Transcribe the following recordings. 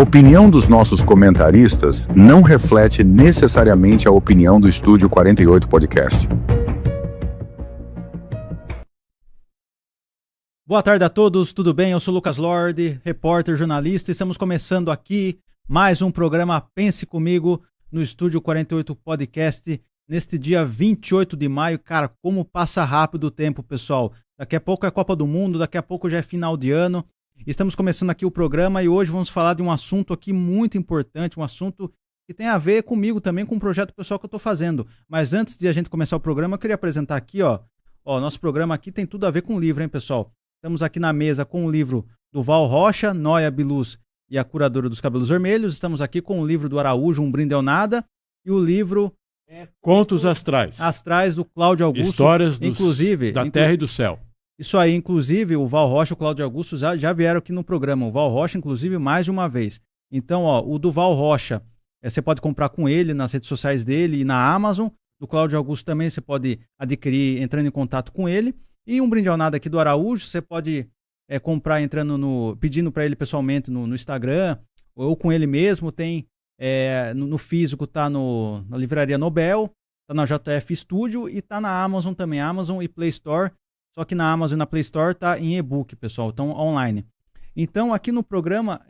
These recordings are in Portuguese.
opinião dos nossos comentaristas não reflete necessariamente a opinião do Estúdio 48 Podcast. Boa tarde a todos, tudo bem? Eu sou Lucas Lorde, repórter, jornalista, e estamos começando aqui mais um programa Pense Comigo no Estúdio 48 Podcast, neste dia 28 de maio. Cara, como passa rápido o tempo, pessoal. Daqui a pouco é Copa do Mundo, daqui a pouco já é final de ano. Estamos começando aqui o programa e hoje vamos falar de um assunto aqui muito importante, um assunto que tem a ver comigo também, com um projeto pessoal que eu estou fazendo. Mas antes de a gente começar o programa, eu queria apresentar aqui, nosso programa aqui tem tudo a ver com o livro, hein, pessoal? Estamos aqui na mesa com o livro do Val Rocha, Noia Biluz e a Curadora dos Cabelos Vermelhos. Estamos aqui com o livro do Araújo, Um Brinde ao Nada, e o livro Contos Astrais. Astrais, do Cláudio Augusto. Histórias da Terra e do Céu. Isso aí, inclusive, o Val Rocha e o Cláudio Augusto já vieram aqui no programa. O Val Rocha, inclusive, mais de uma vez. Então, o do Val Rocha, você pode comprar com ele nas redes sociais dele e na Amazon. Do Cláudio Augusto também você pode adquirir entrando em contato com ele. E Um Brinde ao Nada aqui do Araújo, você pode comprar pedindo para ele pessoalmente no Instagram, ou com ele mesmo. Tem no físico, tá na Livraria Nobel, tá na JF Studio e tá na Amazon também, Amazon e Play Store. Só que na Amazon e na Play Store tá em e-book, pessoal, então online. Então aqui no programa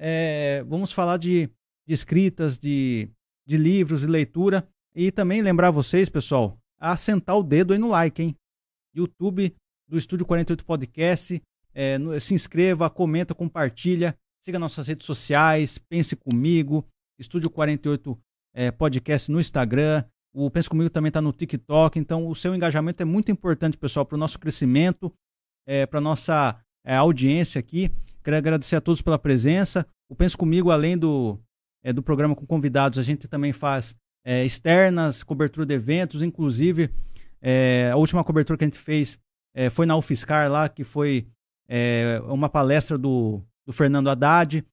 vamos falar de escritas, de livros e leitura. E também lembrar vocês, pessoal, a sentar o dedo aí no like, hein? YouTube do Estúdio 48 Podcast, se inscreva, comenta, compartilha, siga nossas redes sociais, Pense Comigo, Estúdio 48 Podcast no Instagram, o Pense Comigo também está no TikTok. Então o seu engajamento é muito importante, pessoal, para o nosso crescimento, para a nossa audiência aqui. Quero agradecer a todos pela presença. O Pense Comigo, além do programa com convidados, a gente também faz externas, cobertura de eventos, inclusive a última cobertura que a gente fez foi na UFSCar lá, que foi uma palestra do Fernando Haddad.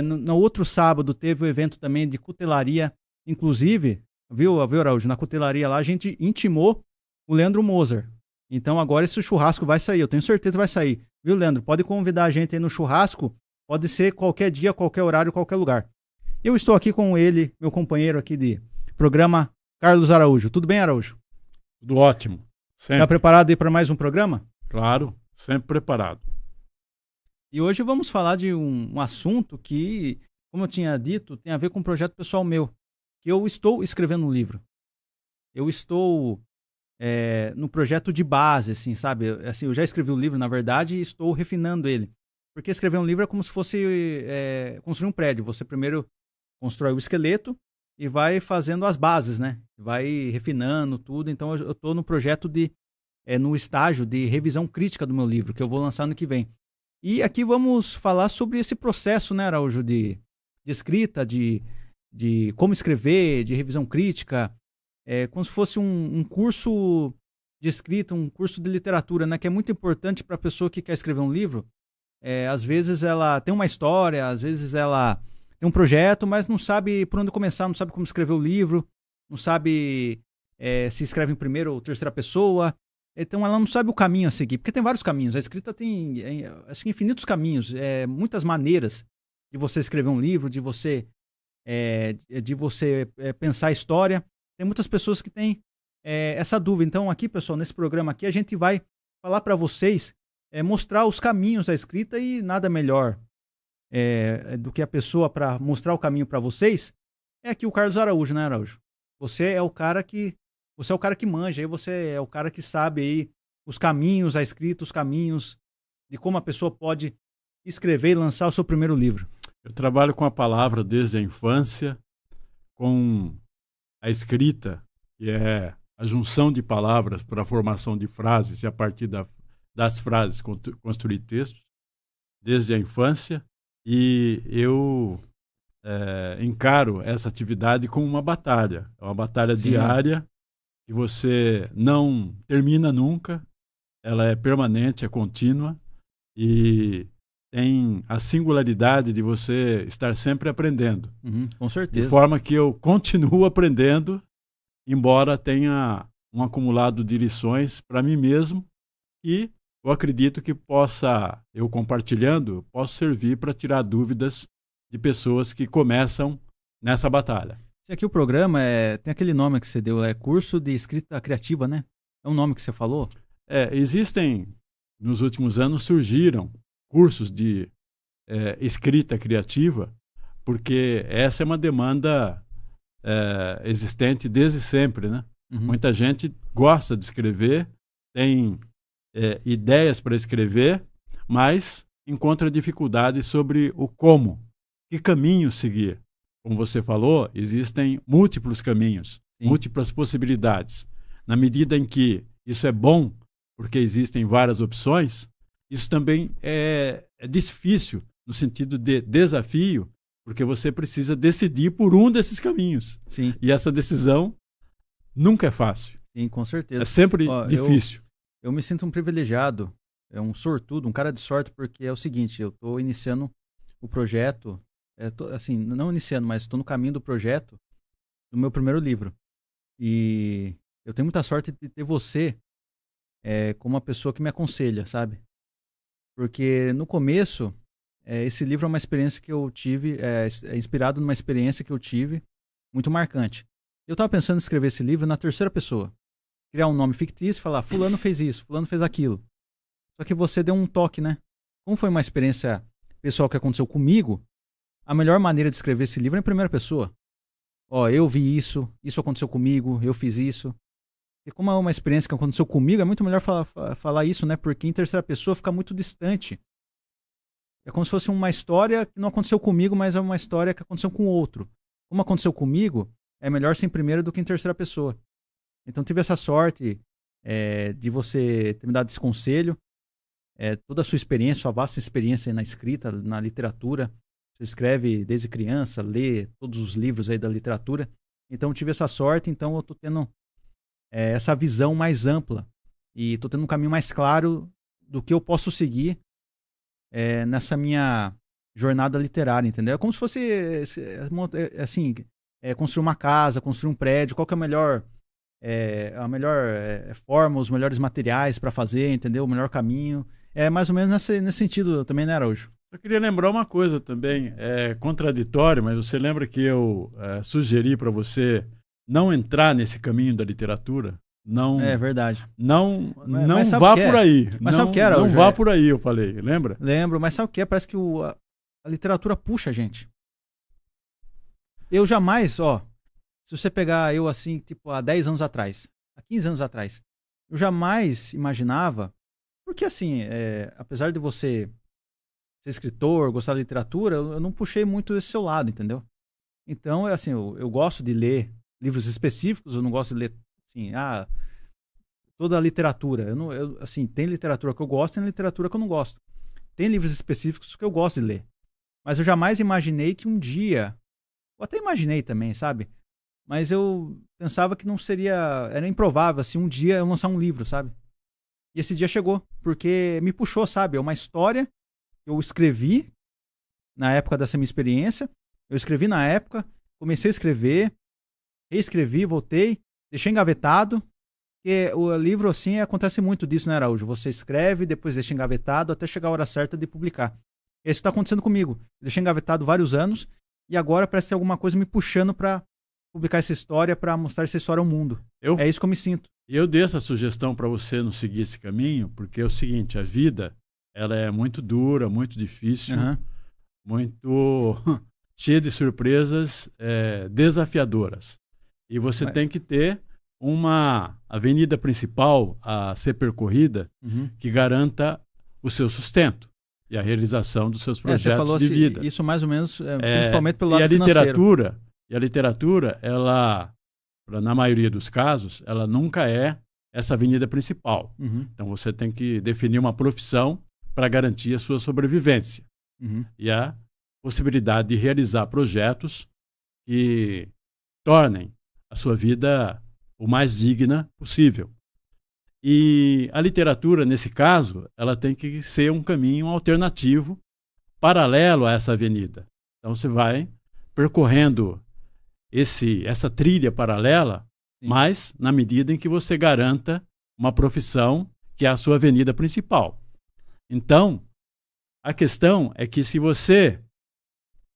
No outro sábado teve o evento também de cutelaria, inclusive, viu, Araújo? Na cutelaria lá a gente intimou o Leandro Moser. Então agora esse churrasco vai sair, eu tenho certeza que vai sair. Viu, Leandro? Pode convidar a gente aí no churrasco, pode ser qualquer dia, qualquer horário, qualquer lugar. Eu estou aqui com ele, meu companheiro aqui de programa, Carlos Araújo. Tudo bem, Araújo? Tudo ótimo. Sempre. Está preparado aí para mais um programa? Claro, sempre preparado. E hoje vamos falar de um assunto que, como eu tinha dito, tem a ver com um projeto pessoal meu, que eu estou escrevendo um livro. Eu estou no projeto de base, assim, sabe? Assim, eu já escrevi o livro, na verdade, e estou refinando ele. Porque escrever um livro é como se fosse construir um prédio. Você primeiro constrói o esqueleto e vai fazendo as bases, né? Vai refinando tudo. Então eu estou no projeto no estágio de revisão crítica do meu livro, que eu vou lançar no que vem. E aqui vamos falar sobre esse processo, né, Araújo, de escrita, de como escrever, de revisão crítica, como se fosse um curso de escrita, um curso de literatura, né, que é muito importante para a pessoa que quer escrever um livro. Às vezes ela tem uma história, às vezes ela tem um projeto, mas não sabe por onde começar, não sabe como escrever o livro, não sabe se escreve em primeira ou terceira pessoa. Então ela não sabe o caminho a seguir, porque tem vários caminhos. A escrita tem infinitos caminhos, muitas maneiras de você escrever um livro, de você pensar a história. Tem muitas pessoas que têm essa dúvida. Então aqui, pessoal, nesse programa aqui, a gente vai falar para vocês, mostrar os caminhos da escrita, e nada melhor do que a pessoa para mostrar o caminho para vocês é aqui o Carlos Araújo, né, Araújo? Você é o cara que manja, aí você é o cara que sabe aí os caminhos da escrita, os caminhos de como a pessoa pode escrever e lançar o seu primeiro livro. Eu trabalho com a palavra desde a infância, com a escrita, que é a junção de palavras para a formação de frases, e a partir das frases construir textos, desde a infância. E eu encaro essa atividade como uma batalha. É uma batalha Sim. diária, que você não termina nunca, ela é permanente, é contínua, e tem a singularidade de você estar sempre aprendendo. Com certeza. De forma que eu continuo aprendendo, embora tenha um acumulado de lições para mim mesmo, e eu acredito que eu compartilhando, posso servir para tirar dúvidas de pessoas que começam nessa batalha. Se aqui o programa tem aquele nome que você deu, curso de escrita criativa, né? É um nome que você falou? Existem, nos últimos anos, surgiram cursos de escrita criativa, porque essa é uma demanda existente desde sempre, né? Uhum. Muita gente gosta de escrever, tem ideias para escrever, mas encontra dificuldades sobre o como, que caminho seguir. Como você falou, existem múltiplos caminhos, Sim. múltiplas possibilidades. Na medida em que isso é bom, porque existem várias opções, isso também é difícil no sentido de desafio, porque você precisa decidir por um desses caminhos. Sim. E essa decisão nunca é fácil. Sim, com certeza. É sempre difícil. Eu me sinto um privilegiado, um sortudo, um cara de sorte, porque é o seguinte, eu estou iniciando o projeto, assim, não iniciando, mas estou no caminho do projeto do meu primeiro livro. E eu tenho muita sorte de ter você como uma pessoa que me aconselha, sabe? Porque no começo, esse livro é uma experiência que eu tive, é inspirado numa experiência que eu tive muito marcante. Eu estava pensando em escrever esse livro na terceira pessoa. Criar um nome fictício e falar, fulano fez isso, fulano fez aquilo. Só que você deu um toque, né? Como foi uma experiência pessoal que aconteceu comigo, a melhor maneira de escrever esse livro é em primeira pessoa. Eu vi isso aconteceu comigo, eu fiz isso. E como é uma experiência que aconteceu comigo, é muito melhor falar isso, né? Porque em terceira pessoa fica muito distante. É como se fosse uma história que não aconteceu comigo, mas é uma história que aconteceu com outro. Como aconteceu comigo, é melhor ser em primeira do que em terceira pessoa. Então tive essa sorte de você ter me dado esse conselho. Toda a sua experiência, sua vasta experiência na escrita, na literatura. Você escreve desde criança, lê todos os livros aí da literatura. Então tive essa sorte, então eu tô tendo essa visão mais ampla. E tô tendo um caminho mais claro do que eu posso seguir nessa minha jornada literária, entendeu? É como se fosse, assim, construir uma casa, construir um prédio, qual que é a melhor forma, os melhores materiais para fazer, entendeu? O melhor caminho. É mais ou menos nesse sentido também, né, Araújo? Eu queria lembrar uma coisa também, é contraditório, mas você lembra que eu sugeri para você não entrar nesse caminho da literatura? Não, é verdade. Não vá por aí. Mas sabe o que era? Não vá por aí, eu falei, lembra? Lembro, mas sabe o que é? Parece que a literatura puxa a gente. Eu jamais, se você pegar eu assim, tipo, há 10 anos atrás, há 15 anos atrás, eu jamais imaginava, porque assim, apesar de você ser escritor, gostar de literatura, eu não puxei muito esse seu lado, entendeu? Então, assim, eu gosto de ler livros específicos, eu não gosto de ler, assim, toda a literatura. Assim, tem literatura que eu gosto e tem literatura que eu não gosto. Tem livros específicos que eu gosto de ler. Mas eu jamais imaginei que um dia, ou até imaginei também, sabe? Mas eu pensava que não seria, era improvável, assim, um dia eu lançar um livro, sabe? E esse dia chegou, porque me puxou, sabe? É uma história que eu escrevi na época dessa minha experiência. Eu escrevi na época, comecei a escrever, reescrevi, voltei, deixei engavetado. Porque o livro, assim, acontece muito disso, né, Araújo? Você escreve, depois deixa engavetado até chegar a hora certa de publicar. Isso está acontecendo comigo. Eu deixei engavetado vários anos e agora parece ter alguma coisa me puxando para publicar essa história, para mostrar essa história ao mundo. É isso que eu me sinto. E eu dei essa sugestão para você não seguir esse caminho, porque é o seguinte, a vida, ela é muito dura, muito difícil, muito cheia de surpresas desafiadoras. E você tem que ter uma avenida principal a ser percorrida que garanta o seu sustento e a realização dos seus projetos você falou de assim, vida. Isso mais ou menos, principalmente pelo lado financeiro. E a literatura, ela, na maioria dos casos, ela nunca é essa avenida principal. Então você tem que definir uma profissão para garantir a sua sobrevivência. E a possibilidade de realizar projetos que tornem a sua vida o mais digna possível. E a literatura, nesse caso, ela tem que ser um caminho alternativo, paralelo a essa avenida. Então você vai percorrendo essa trilha paralela, mas na medida em que você garanta uma profissão que é a sua avenida principal. Então, a questão é que se você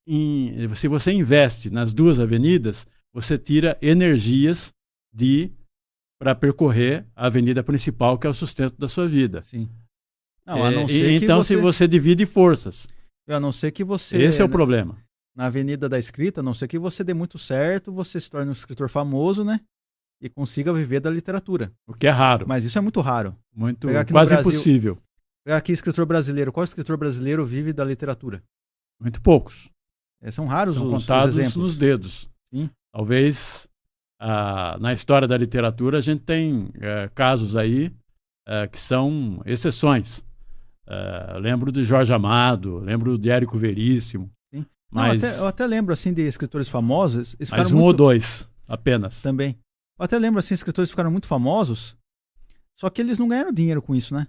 se você investe nas duas avenidas, você tira energias para percorrer a avenida principal, que é o sustento da sua vida. Sim. Não, a não ser então, se você divide forças. A não ser que você... Esse é o problema. Na avenida da escrita, a não ser que você dê muito certo, você se torne um escritor famoso, né? E consiga viver da literatura. O que é raro. Mas isso é muito raro. Quase impossível. Pegar aqui escritor brasileiro. Qual escritor brasileiro vive da literatura? Muito poucos. São raros São os contados exemplos. nos dedos. Sim. Talvez na história da literatura a gente tem casos aí que são exceções. Lembro de Jorge Amado, lembro de Érico Veríssimo. Sim. Mas... Não, eu até lembro assim de escritores famosos. Mas um ou dois apenas. Também. Eu até lembro assim, escritores que ficaram muito famosos, só que eles não ganharam dinheiro com isso, né?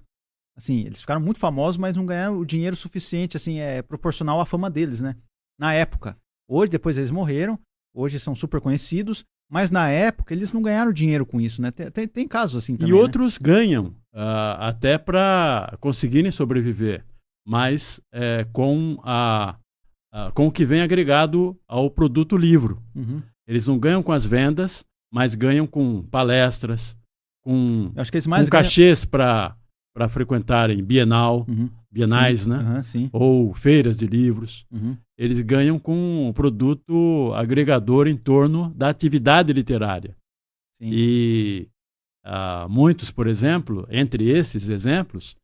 Assim, eles ficaram muito famosos, mas não ganharam o dinheiro suficiente, assim, proporcional à fama deles, né? Na época. Hoje, depois eles morreram, hoje são super conhecidos, mas na época eles não ganharam dinheiro com isso, né? Tem casos assim também. E outros ganham, até para conseguirem sobreviver, mas com o que vem agregado ao produto livro. Uhum. Eles não ganham com as vendas, mas ganham com palestras, com cachês para frequentarem bienais, sim. né? Uhum, sim. Ou feiras de livros. Uhum. Eles ganham com um produto agregador em torno da atividade literária. Sim. E muitos, por exemplo, entre esses exemplos,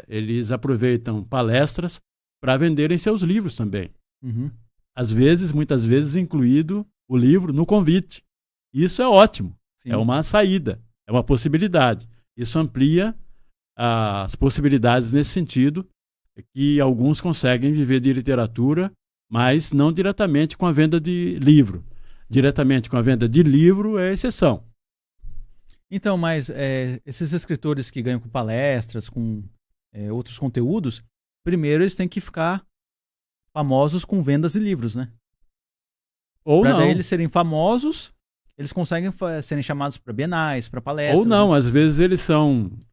eles aproveitam palestras para venderem seus livros também. Uhum. Muitas vezes incluído o livro no convite. Isso é ótimo. Sim. É uma saída, é uma possibilidade. Isso amplia as possibilidades nesse sentido, que alguns conseguem viver de literatura, mas não diretamente com a venda de livro. Diretamente com a venda de livro é exceção. Então, mas esses escritores que ganham com palestras, com outros conteúdos, primeiro eles têm que ficar famosos com vendas de livros, né? Ou não. Para eles serem famosos, eles conseguem serem chamados para bienais, para palestras. Ou não, né? Às vezes eles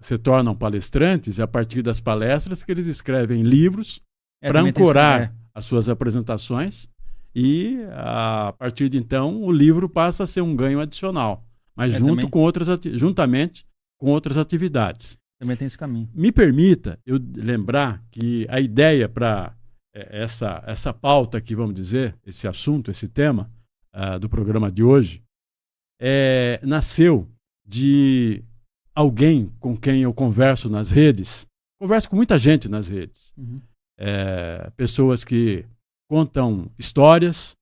se tornam palestrantes e a partir das palestras que eles escrevem livros para ancorar as suas apresentações e a partir de então o livro passa a ser um ganho adicional, mas juntamente com outras atividades. Também tem esse caminho. Me permita eu lembrar que a ideia para essa pauta aqui, vamos dizer, esse assunto, esse tema do programa de hoje, nasceu de alguém com quem eu converso nas redes. Converso com muita gente nas redes. Uhum. Pessoas que contam histórias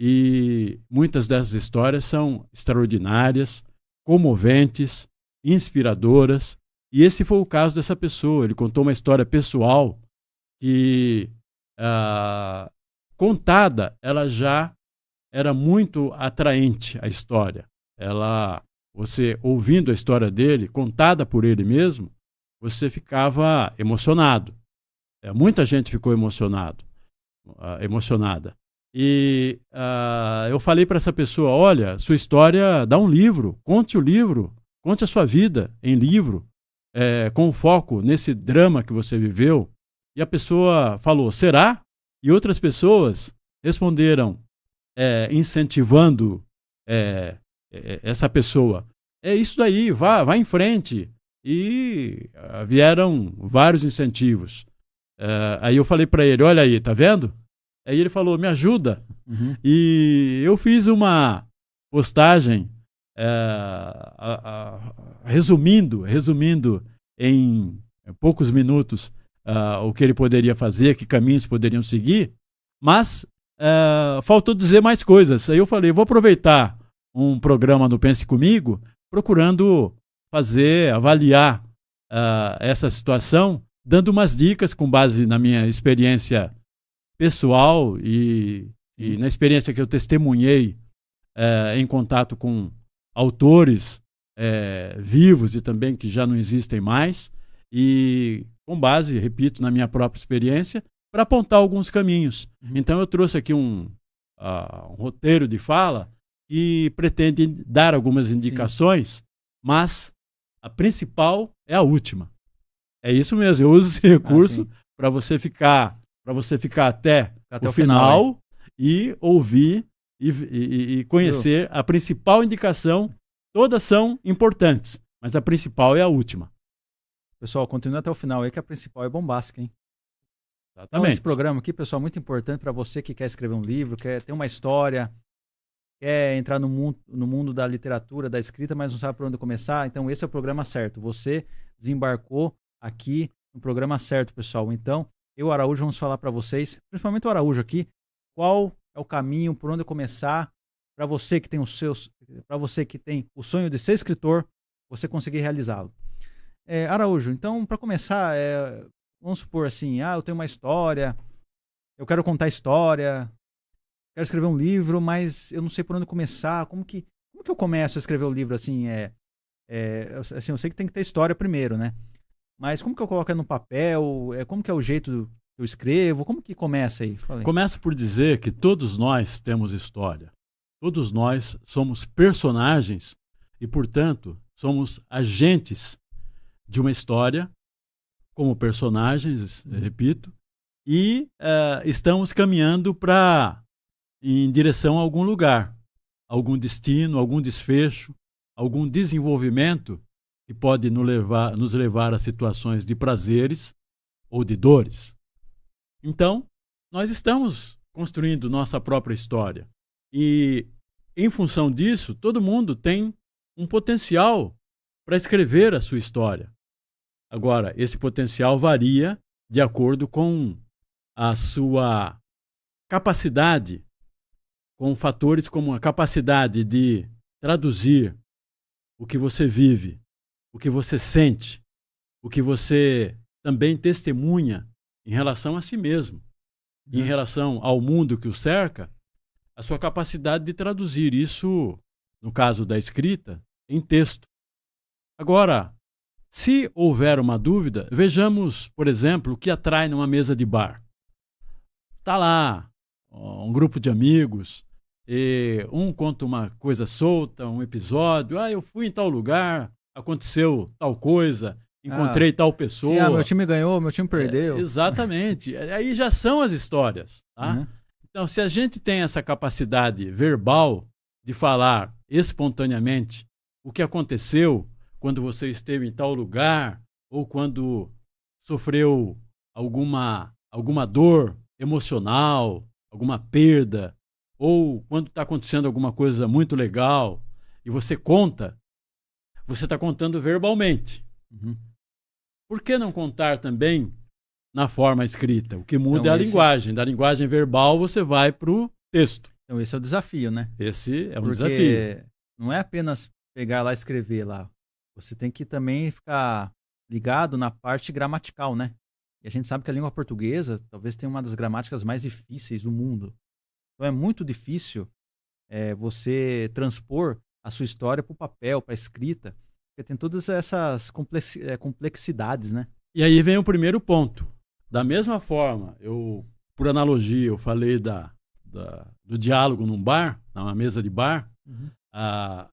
e muitas dessas histórias são extraordinárias, comoventes, inspiradoras. E esse foi o caso dessa pessoa. Ele contou uma história pessoal que, contada, ela já era muito atraente, a história. Você ouvindo a história dele, contada por ele mesmo, você ficava emocionado. Muita gente ficou emocionada. E eu falei para essa pessoa, olha, sua história dá um livro, conte o livro, conte a sua vida em livro, com foco nesse drama que você viveu. E a pessoa falou, será? E outras pessoas responderam, incentivando essa pessoa. É isso daí, vá em frente. E vieram vários incentivos. Aí eu falei para ele, olha aí, tá vendo? Aí ele falou, me ajuda. Uhum. E eu fiz uma postagem resumindo em poucos minutos o que ele poderia fazer, que caminhos poderiam seguir, mas faltou dizer mais coisas. Aí eu falei, vou aproveitar um programa no Pense Comigo, procurando avaliar essa situação, dando umas dicas com base na minha experiência pessoal e na experiência que eu testemunhei em contato com autores vivos e também que já não existem mais, e com base, repito, na minha própria experiência, para apontar alguns caminhos. Uhum. Então eu trouxe aqui um roteiro de fala que pretende dar algumas indicações, mas a principal é a última. É isso mesmo, eu uso esse recurso para você ficar até Até o final final e ouvir e conhecer a principal indicação. Todas são importantes, mas a principal é a última. Pessoal, continua até o final aí, que a principal é bombástica, hein? Então, Exatamente. esse programa aqui, pessoal, é muito importante para você que quer escrever um livro, quer ter uma história, quer entrar no mundo da literatura, da escrita, mas não sabe por onde começar. Então, esse é o programa certo. Você desembarcou aqui no programa certo, pessoal. Então, eu, Araújo, vamos falar para vocês, principalmente o Araújo aqui, qual é o caminho, por onde começar, para você que tem para você que tem o sonho de ser escritor, você conseguir realizá-lo. Araújo, então, para começar, vamos supor assim, eu tenho uma história, eu quero contar história, quero escrever um livro, mas eu não sei por onde começar. Como que eu começo a escrever o livro assim? Assim, eu sei que tem que ter história primeiro, né? Mas como que eu coloco no papel? Como que é o jeito que eu escrevo? Como que começa aí? Fala aí. Começo por dizer que todos nós temos história. Todos nós somos personagens e, portanto, somos agentes de uma história, como personagens, repito, e estamos caminhando em direção a algum lugar, algum destino, algum desfecho, algum desenvolvimento que pode nos levar a situações de prazeres ou de dores. Então, nós estamos construindo nossa própria história. E, em função disso, todo mundo tem um potencial para escrever a sua história. Agora, esse potencial varia de acordo com a sua capacidade, com fatores como a capacidade de traduzir o que você vive, o que você sente, o que você também testemunha em relação a si mesmo, em relação ao mundo que o cerca, a sua capacidade de traduzir isso, no caso da escrita, em texto. Agora, se houver uma dúvida, vejamos, por exemplo, o que atrai numa mesa de bar. Está lá um grupo de amigos, e um conta uma coisa solta, um episódio. Eu fui em tal lugar, aconteceu tal coisa, encontrei tal pessoa. Meu time ganhou, meu time perdeu. Exatamente. Aí já são as histórias. Tá? Então, se a gente tem essa capacidade verbal de falar espontaneamente o que aconteceu quando você esteve em tal lugar, ou quando sofreu alguma dor emocional, alguma perda, ou quando está acontecendo alguma coisa muito legal, e você conta, você está contando verbalmente. Por que não contar também na forma escrita? O que muda então, é a linguagem. Da linguagem verbal você vai para o texto. Então esse é o desafio, né? Esse é um Porque desafio. Não é apenas pegar lá e escrever lá. Você tem que também ficar ligado na parte gramatical, né? E a gente sabe que a língua portuguesa talvez tenha uma das gramáticas mais difíceis do mundo. Então é muito difícil você transpor a sua história para o papel, para a escrita, porque tem todas essas complexidades, né? E aí vem o primeiro ponto. Da mesma forma, por analogia, eu falei do diálogo num bar, numa mesa de bar.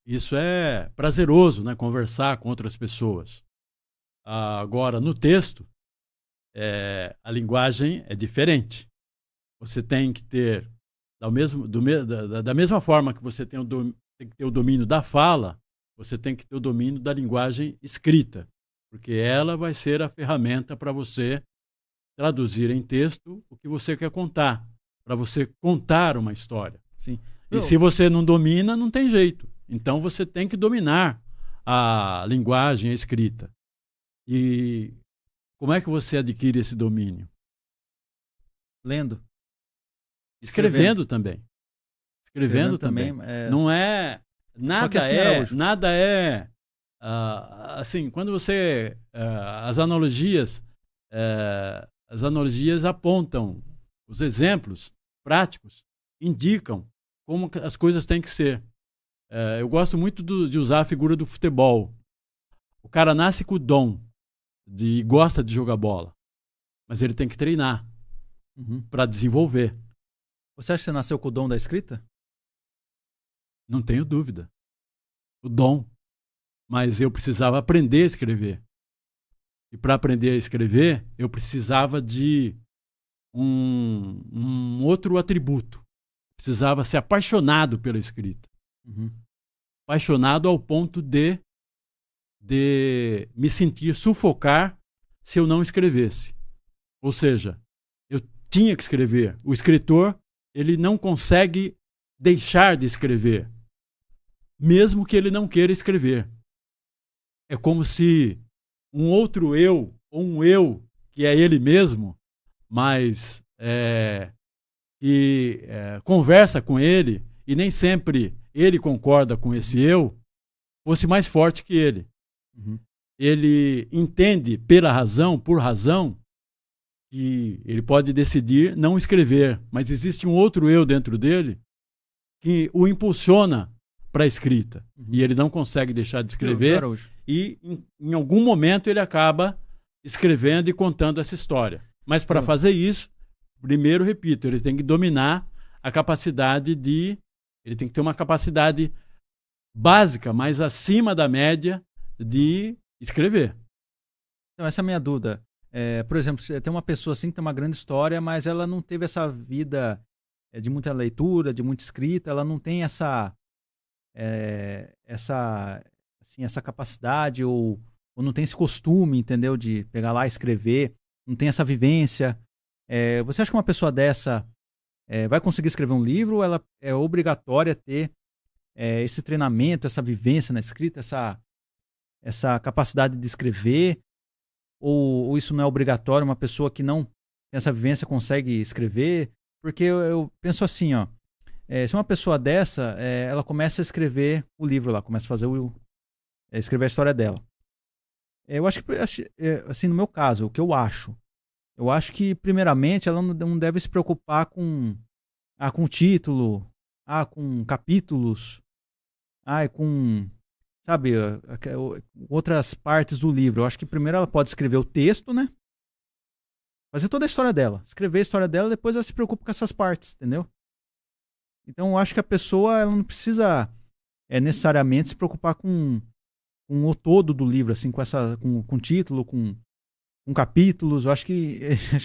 Isso é prazeroso, né? Conversar com outras pessoas. Agora, no texto, a linguagem é diferente. Você tem que ter, da mesma forma que você tem que ter o domínio da fala, você tem que ter o domínio da linguagem escrita, porque ela vai ser a ferramenta para você traduzir em texto o que você quer contar, para você contar uma história. Sim. E se você não domina, não tem jeito. Então você tem que dominar a linguagem, a escrita. E como é que você adquire esse domínio? Lendo. Escrevendo também. Escrevendo também. Não é... Nada é... assim, quando você... as analogias apontam, os exemplos práticos indicam como as coisas têm que ser. Eu gosto muito de usar a figura do futebol. O cara nasce com o dom e gosta de jogar bola, mas ele tem que treinar para desenvolver. Você acha que você nasceu com o dom da escrita? Não tenho dúvida. O dom. Mas eu precisava aprender a escrever. E para aprender a escrever, eu precisava de um outro atributo. Precisava ser apaixonado pela escrita. Apaixonado ao ponto de me sentir sufocar se eu não escrevesse. Ou seja, eu tinha que escrever. O escritor, ele não consegue deixar de escrever, mesmo que ele não queira escrever. É como se um outro eu, ou um eu que é ele mesmo, mas que conversa com ele, e nem sempre ele concorda com esse eu, fosse mais forte que ele. Ele entende por razão, que ele pode decidir não escrever, mas existe um outro eu dentro dele que o impulsiona para a escrita. E ele não consegue deixar de escrever, e em algum momento ele acaba escrevendo e contando essa história. Mas para fazer isso, primeiro, repito, ele tem que dominar a capacidade de... Ele tem que ter uma capacidade básica, mas acima da média, de escrever. Então, essa é a minha dúvida. Por exemplo, tem uma pessoa assim que tem uma grande história, mas ela não teve essa vida de muita leitura, de muita escrita, ela não tem essa capacidade ou não tem esse costume, entendeu? De pegar lá e escrever, não tem essa vivência. Você acha que uma pessoa dessa vai conseguir escrever um livro, ou ela é obrigatória ter esse treinamento, essa vivência na escrita, essa capacidade de escrever, ou isso não é obrigatório, uma pessoa que não tem essa vivência consegue escrever? Porque eu penso assim, ó, se uma pessoa dessa, ela começa a escrever o livro lá, começa a fazer escrever a história dela. Eu acho que, assim, no meu caso, o que eu acho que, primeiramente, ela não deve se preocupar com título, com capítulos, com, sabe, outras partes do livro. Eu acho que primeiro ela pode escrever o texto, né? Fazer toda a história dela. Escrever a história dela, depois ela se preocupa com essas partes, entendeu? Então eu acho que a pessoa ela não precisa necessariamente se preocupar com o todo do livro, assim, com título, com capítulos. Eu acho que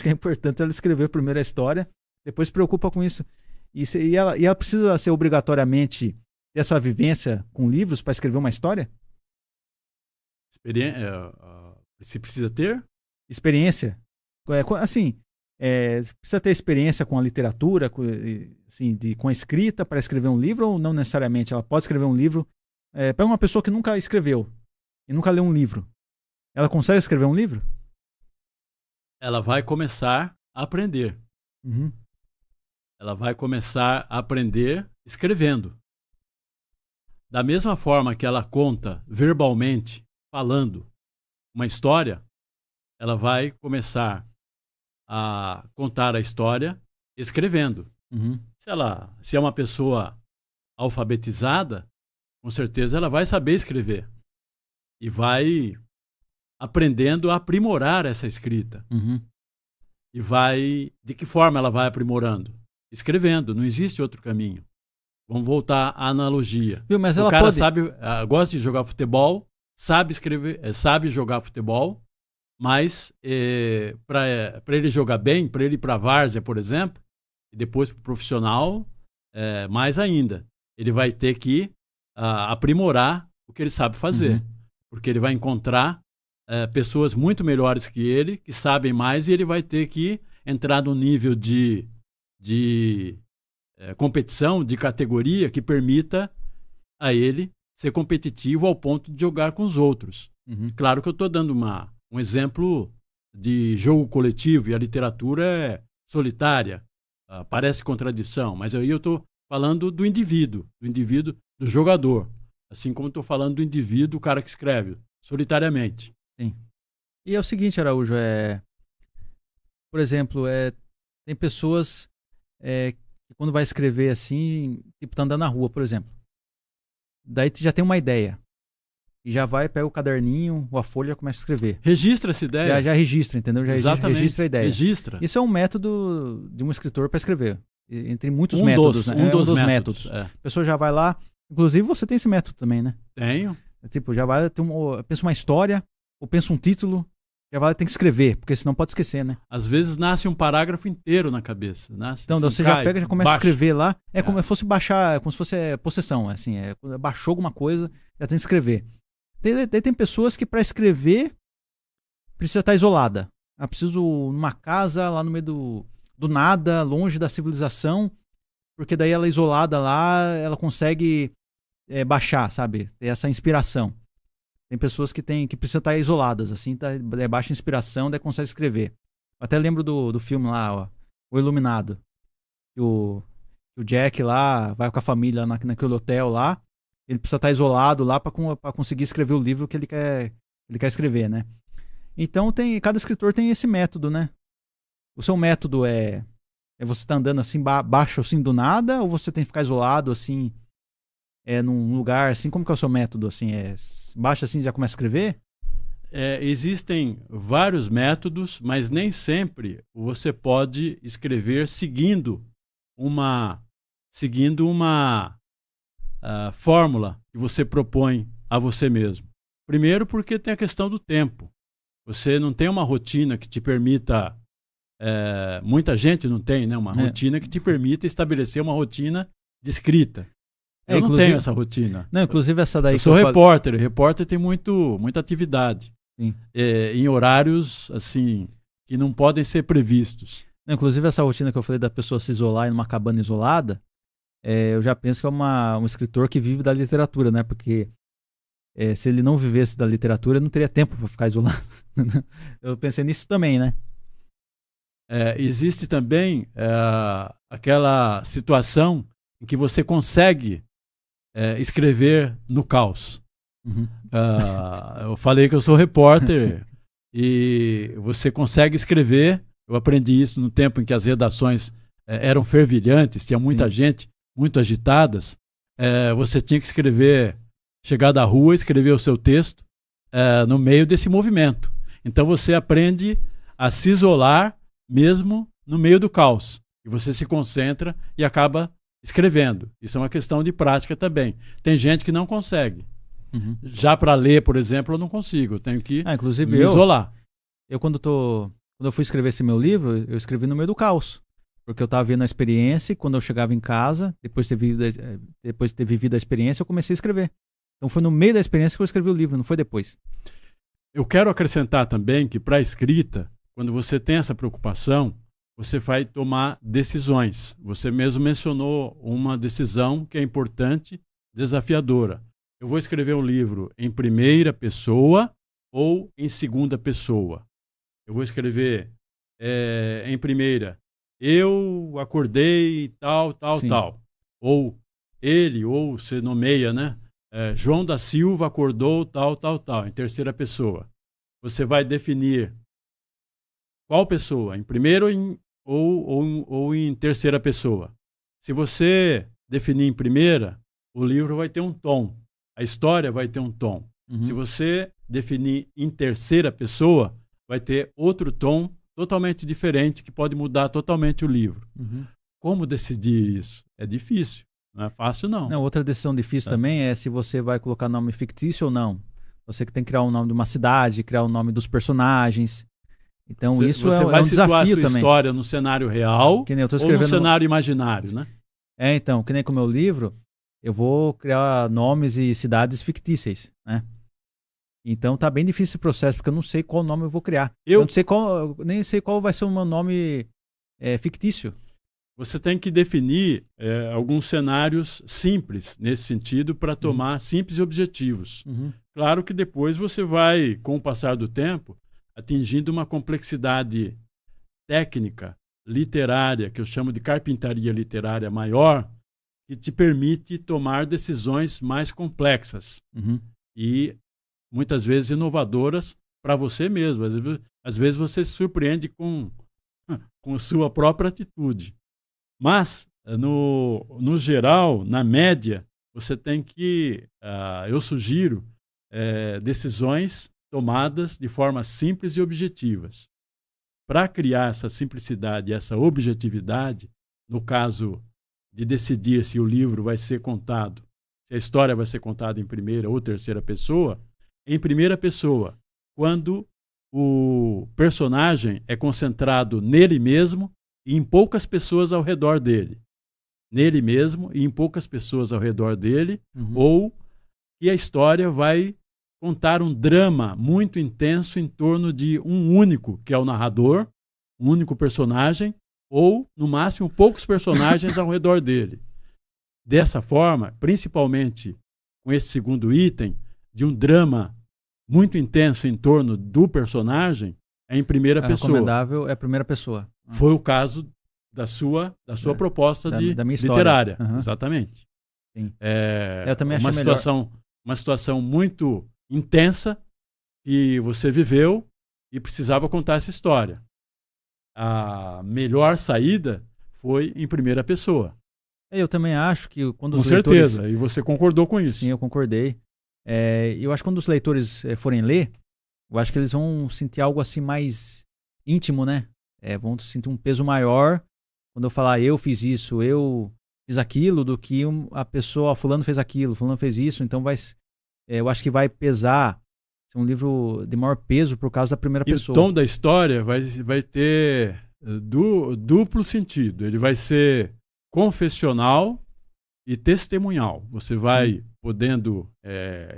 é importante ela escrever primeiro a história, depois se preocupa com isso. E ela precisa ser obrigatoriamente ter essa vivência com livros para escrever uma história? Se precisa ter? Experiência. Assim, precisa ter experiência com a literatura, assim, com a escrita para escrever um livro, ou não necessariamente? Ela pode escrever um livro. Pega uma pessoa que nunca escreveu e nunca leu um livro. Ela consegue escrever um livro? Ela vai começar a aprender. Ela vai começar a aprender escrevendo. Da mesma forma que ela conta verbalmente, falando uma história, ela vai começar a contar a história escrevendo. Se é uma pessoa alfabetizada, com certeza ela vai saber escrever. E vai aprendendo a aprimorar essa escrita. E de que forma ela vai aprimorando? Escrevendo, não existe outro caminho. Vamos voltar à analogia. Mas o cara gosta de jogar futebol, sabe escrever, sabe jogar futebol, mas para ele jogar bem, para ele ir para a várzea, por exemplo, e depois para o profissional, mais ainda, ele vai ter que aprimorar o que ele sabe fazer. Porque ele vai encontrar pessoas muito melhores que ele, que sabem mais, e ele vai ter que entrar no nível de competição, de categoria, que permita a ele ser competitivo ao ponto de jogar com os outros. Claro que eu estou dando um exemplo de jogo coletivo, e a literatura é solitária. Parece contradição, mas aí eu estou falando do indivíduo, do jogador. Assim como estou falando do indivíduo, o cara que escreve solitariamente. Sim. E é o seguinte, Araújo, por exemplo, tem pessoas que quando vai escrever assim, tipo, tá andando na rua, por exemplo. Daí tu já tem uma ideia. E já vai, pega o caderninho, ou a folha e começa a escrever. Registra essa ideia. Já registra, entendeu? Exatamente. Registra a ideia. Registra. Isso é um método de um escritor para escrever. Entre muitos métodos, né? Um dos métodos. A pessoa já vai lá. Inclusive, você tem esse método também, né? Tenho. Tipo, já vai, pensa uma história, ou pensa um título, já vai tem que escrever, porque senão pode esquecer, né? Às vezes nasce um parágrafo inteiro na cabeça. Então, você já pega, já começa a escrever lá. É como se fosse baixar, como se fosse possessão, assim. Baixou alguma coisa, já tem que escrever. Tem pessoas que para escrever precisa estar isolada. Ela precisa numa casa lá no meio do nada, longe da civilização, porque daí ela isolada lá, ela consegue baixar, sabe? Ter essa inspiração. Tem pessoas que precisam estar isoladas, assim, baixa inspiração, daí consegue escrever. Eu até lembro do filme lá, ó, O Iluminado. O Jack lá vai com a família naquele hotel lá, ele precisa estar isolado lá para conseguir escrever o livro que ele quer escrever, né? Então cada escritor tem esse método, né? O seu método é você estar andando assim baixo assim do nada, ou você tem que ficar isolado assim num lugar assim? Como que é o seu método assim? Baixa assim e já começa a escrever? Existem vários métodos, mas nem sempre você pode escrever seguindo uma fórmula que você propõe a você mesmo. Primeiro, porque tem a questão do tempo. Você não tem uma rotina que te permita... muita gente não tem, né? Uma rotina que te permita estabelecer uma rotina de escrita. Eu não tenho essa rotina. Não, inclusive essa daí... Eu sou repórter. Repórter tem muita atividade. Sim. Em horários, assim, que não podem ser previstos. Não, inclusive essa rotina que eu falei da pessoa se isolar em uma cabana isolada, eu já penso que é um escritor que vive da literatura, né? Porque se ele não vivesse da literatura, ele não teria tempo para ficar isolado. Eu pensei nisso também, né? Existe também aquela situação em que você consegue escrever no caos. Uhum. Eu falei que eu sou repórter e você consegue escrever. Eu aprendi isso no tempo em que as redações eram fervilhantes, tinha muita gente, muito agitadas. Você tinha que escrever, chegar da rua, escrever o seu texto no meio desse movimento. Então você aprende a se isolar mesmo no meio do caos. E você se concentra e acaba escrevendo. Isso é uma questão de prática também. Tem gente que não consegue. Uhum. Já para ler, por exemplo, eu não consigo. Eu tenho que inclusive me isolar. Eu quando eu fui escrever esse meu livro, eu escrevi no meio do caos. Porque eu estava vendo a experiência e quando eu chegava em casa, depois de ter vivido a experiência, eu comecei a escrever. Então foi no meio da experiência que eu escrevi o livro, não foi depois. Eu quero acrescentar também que para a escrita, quando você tem essa preocupação, você vai tomar decisões. Você mesmo mencionou uma decisão que é importante, desafiadora. Eu vou escrever um livro em primeira pessoa ou em segunda pessoa. Eu vou escrever em primeira. Eu acordei tal. Ou ele, ou você nomeia, né? João da Silva acordou tal. Em terceira pessoa. Você vai definir qual pessoa, em primeira ou em terceira pessoa. Se você definir em primeira, o livro vai ter um tom. A história vai ter um tom. Uhum. Se você definir em terceira pessoa, vai ter outro tom totalmente diferente que pode mudar totalmente o livro. Uhum. Como decidir isso? É difícil. Não é fácil, não. Outra decisão difícil também é se você vai colocar nome fictício ou não. Você que tem que criar o nome de uma cidade, criar o nome dos personagens. Então isso você é vai um situar desafio a sua também. história no cenário real que nem eu tô ou no cenário imaginário, né? Então, que nem com o meu livro, eu vou criar nomes e cidades fictícias, né? Então tá bem difícil esse processo, porque eu não sei qual nome eu vou criar. Eu não sei nem sei qual vai ser o meu nome fictício. Você tem que definir alguns cenários simples nesse sentido para tomar simples objetivos. Uhum. Claro que depois você vai, com o passar do tempo, atingindo uma complexidade técnica, literária, que eu chamo de carpintaria literária maior, que te permite tomar decisões mais complexas e muitas vezes inovadoras para você mesmo. Às vezes você se surpreende com sua própria atitude. Mas, no geral, na média, você tem que, eu sugiro, decisões tomadas de forma simples e objetivas. Para criar essa simplicidade e essa objetividade, no caso de decidir se o livro vai ser contado, se a história vai ser contada em primeira ou terceira pessoa, em primeira pessoa, quando o personagem é concentrado nele mesmo e em poucas pessoas ao redor dele. Nele mesmo e em poucas pessoas ao redor dele, ou que a história vai contar um drama muito intenso em torno de um único, que é o narrador, um único personagem, ou, no máximo, poucos personagens ao redor dele. Dessa forma, principalmente com esse segundo item, de um drama muito intenso em torno do personagem, é em primeira pessoa. Recomendável é a primeira pessoa. Foi o caso da sua proposta da minha história. literária. Uhum. Exatamente. Sim. É Eu também achei uma situação muito intensa que você viveu e precisava contar essa história. A melhor saída foi em primeira pessoa. Eu também acho que quando com os leitores... certeza, e você concordou com isso. Sim, eu concordei. Eu acho que quando os leitores forem ler, eu acho que eles vão sentir algo assim mais íntimo, né? Vão sentir um peso maior quando eu falar eu fiz isso, eu fiz aquilo, do que a pessoa, fulano fez aquilo, fulano fez isso. Então eu acho que vai pesar, ser um livro de maior peso por causa da primeira pessoa. O tom da história vai ter duplo sentido. Ele vai ser confessional e testemunhal. Você vai podendo,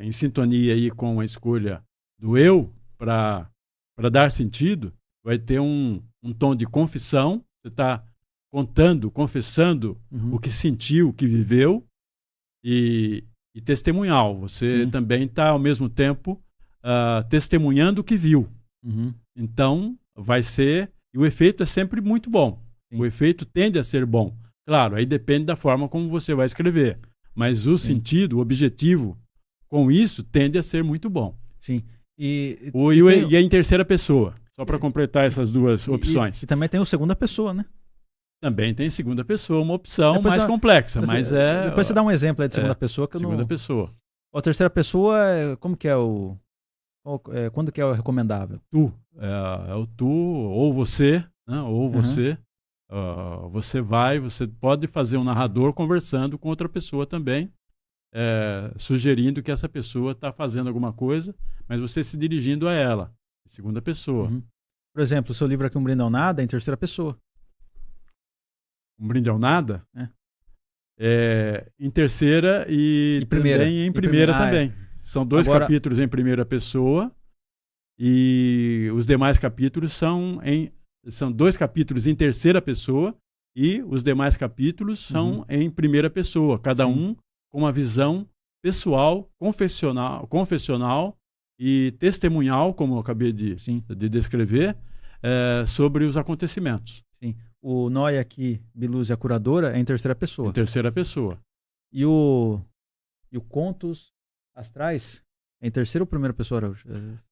em sintonia aí com a escolha do eu, para dar sentido, vai ter um tom de confissão. Você está contando, confessando o que sentiu, o que viveu, e testemunhal. Você também está, ao mesmo tempo, testemunhando o que viu. Então, vai ser... E o efeito é sempre muito bom. O efeito tende a ser bom. Claro, aí depende da forma como você vai escrever. Mas o sentido, o objetivo com isso tende a ser muito bom. Sim. E é em terceira pessoa, só para completar essas duas opções. E também tem o segunda pessoa, né? Também tem segunda pessoa, uma opção mais complexa, mas Depois você dá um exemplo aí de segunda pessoa. Segunda pessoa. A terceira pessoa, como que é quando que é o recomendável? Tu. É o tu, ou você, né? Ou você. Você pode fazer um narrador conversando com outra pessoa também, sugerindo que essa pessoa está fazendo alguma coisa, mas você se dirigindo a ela, em segunda pessoa. Por exemplo, o seu livro aqui, Um Brinde ao Nada, é em terceira pessoa. Um Brinde ao Nada? Em terceira e primeira. Também em primeira também. São dois capítulos em primeira pessoa e os demais capítulos são dois capítulos em terceira pessoa e os demais capítulos são em primeira pessoa, cada um com uma visão pessoal, confessional e testemunhal, como eu acabei de descrever, sobre os acontecimentos. Sim. O Noia aqui, Biluz, a curadora, é em terceira pessoa. Em terceira pessoa. E o Contos Astrais é em terceira ou primeira pessoa, Araújo?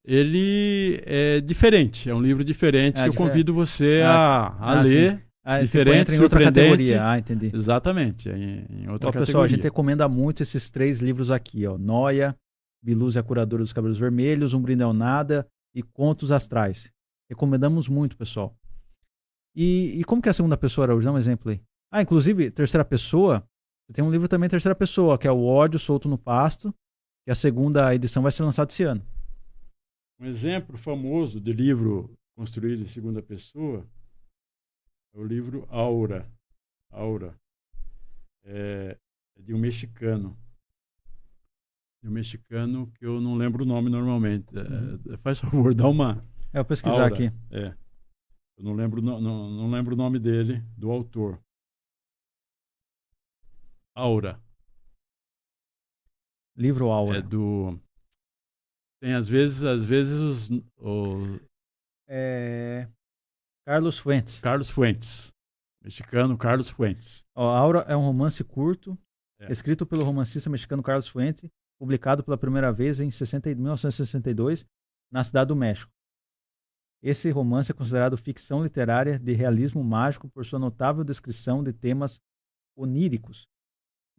Ele é diferente, é um livro diferente que eu convido você a ler. Diferente, entra em outra categoria. Entendi. Exatamente, em outra categoria. Pessoal, a gente recomenda muito esses 3 livros aqui, Noia, Biluz, a curadora dos cabelos vermelhos, Um Brinde ao Nada e Contos Astrais. Recomendamos muito, pessoal. E como que é a segunda pessoa, Araújo? Dá um exemplo aí. Inclusive, terceira pessoa, você tem um livro também em terceira pessoa, que é O Ódio Solto no Pasto, que a segunda edição vai ser lançada esse ano. Um exemplo famoso de livro construído em segunda pessoa é o livro Aura. Aura. É de um mexicano. De um mexicano que eu não lembro o nome normalmente. Faz favor, dá uma... Eu vou pesquisar Aura. aqui. Eu não lembro o nome dele, do autor. Aura. Livro Aura. Tem às vezes Carlos Fuentes. Carlos Fuentes. Mexicano Carlos Fuentes. Aura é um romance curto, escrito pelo romancista mexicano Carlos Fuentes, publicado pela primeira vez em 1962, na Cidade do México. Esse romance é considerado ficção literária de realismo mágico por sua notável descrição de temas oníricos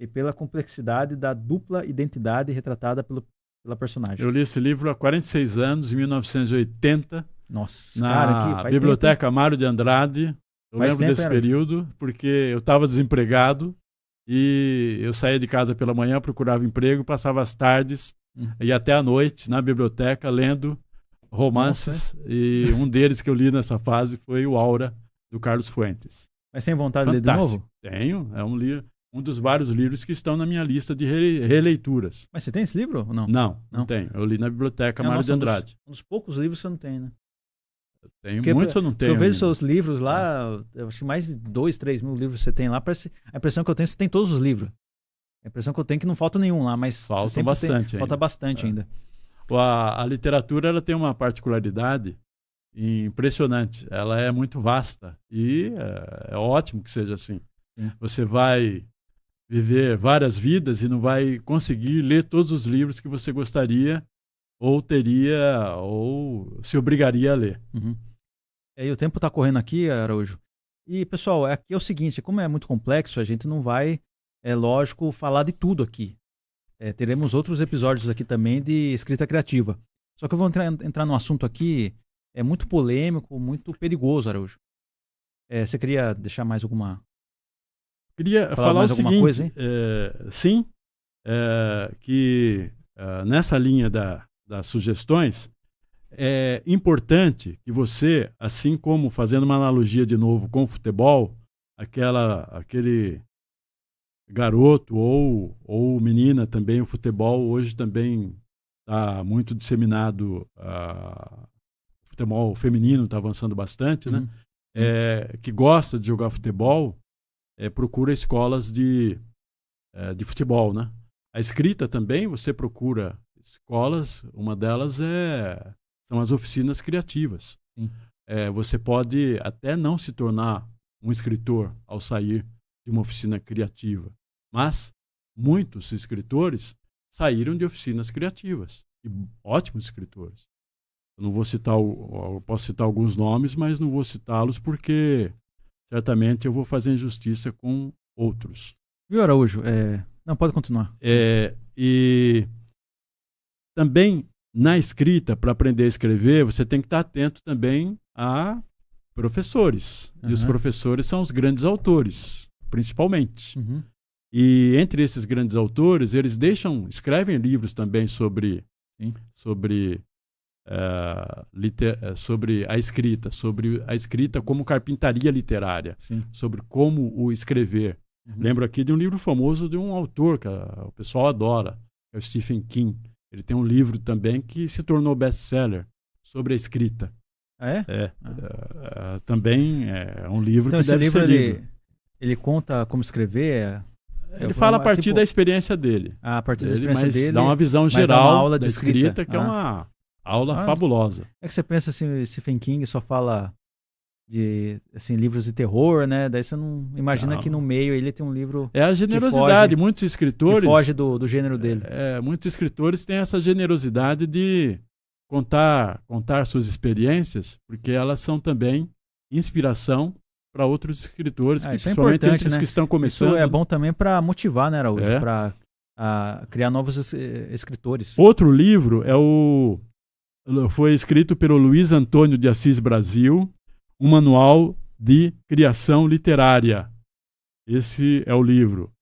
e pela complexidade da dupla identidade retratada pela personagem. Eu li esse livro há 46 anos, em 1980, Nossa, na Biblioteca Mário de Andrade. Eu lembro desse período, porque eu estava desempregado e eu saía de casa pela manhã, procurava emprego, passava as tardes e até à noite na biblioteca lendo romances, e um deles que eu li nessa fase foi o Aura, do Carlos Fuentes. Mas tem vontade de ler de novo? Tenho, é um dos vários livros que estão na minha lista de releituras. Mas você tem esse livro ou não? Não tenho. Eu li na biblioteca Mário de Andrade. Um dos poucos livros que você não tem, né? Eu tenho muitos ou não tenho? Eu vejo seus livros lá, eu acho que mais de 2, 3 mil livros você tem lá. Parece, a impressão que eu tenho é que você tem todos os livros. A impressão que eu tenho é que não falta nenhum lá, mas falta bastante falta bastante ainda. A literatura ela tem uma particularidade impressionante. Ela é muito vasta e é ótimo que seja assim. Sim. Você vai viver várias vidas e não vai conseguir ler todos os livros que você gostaria ou teria ou se obrigaria a ler. Uhum. E o tempo está correndo aqui, Araújo. E, pessoal, aqui é o seguinte, como é muito complexo, a gente não vai, lógico, falar de tudo aqui. Teremos outros episódios aqui também de escrita criativa. Só que eu vou entrar num assunto aqui muito polêmico, muito perigoso, Araújo. Você queria deixar mais alguma... Queria falar o seguinte, coisa, hein? Sim, que nessa linha das sugestões, é importante que você, assim como fazendo uma analogia de novo com o futebol, aquele garoto ou menina também, o futebol hoje também está muito disseminado, o futebol feminino está avançando bastante, né? Que gosta de jogar futebol, procura escolas de futebol, né? A escrita também, você procura escolas, uma delas são as oficinas criativas. Você pode até não se tornar um escritor ao sair de uma oficina criativa, mas muitos escritores saíram de oficinas criativas, e ótimos escritores. Eu não vou citar, eu posso citar alguns nomes, mas não vou citá-los porque certamente eu vou fazer injustiça com outros. Viu, Araújo? Não, pode continuar. E também na escrita, para aprender a escrever, você tem que estar atento também a professores. E os professores são os grandes autores, principalmente. E entre esses grandes autores, eles escrevem livros também sobre a escrita como carpintaria literária, sobre como o escrever. Lembro aqui de um livro famoso de um autor que o pessoal adora, que é o Stephen King. Ele tem um livro também que se tornou best-seller sobre a escrita. Também é um livro então, que deve ser lido. Ele conta como escrever? Ele fala a partir da experiência dele. A partir da experiência dele. Dá uma visão geral da escrita, que é uma aula fabulosa. É que você pensa assim, Stephen King só fala de livros de terror, né? Daí você não imagina que no meio ele tem um livro... É a generosidade. Muitos escritores... Que foge do gênero dele. Muitos escritores têm essa generosidade de contar suas experiências, porque elas são também inspiração para outros escritores, principalmente entre os que estão começando. Isso é bom também para motivar, né, Araújo? Para criar novos escritores. Outro livro foi escrito pelo Luiz Antônio de Assis Brasil, um manual de criação literária. Esse é o livro.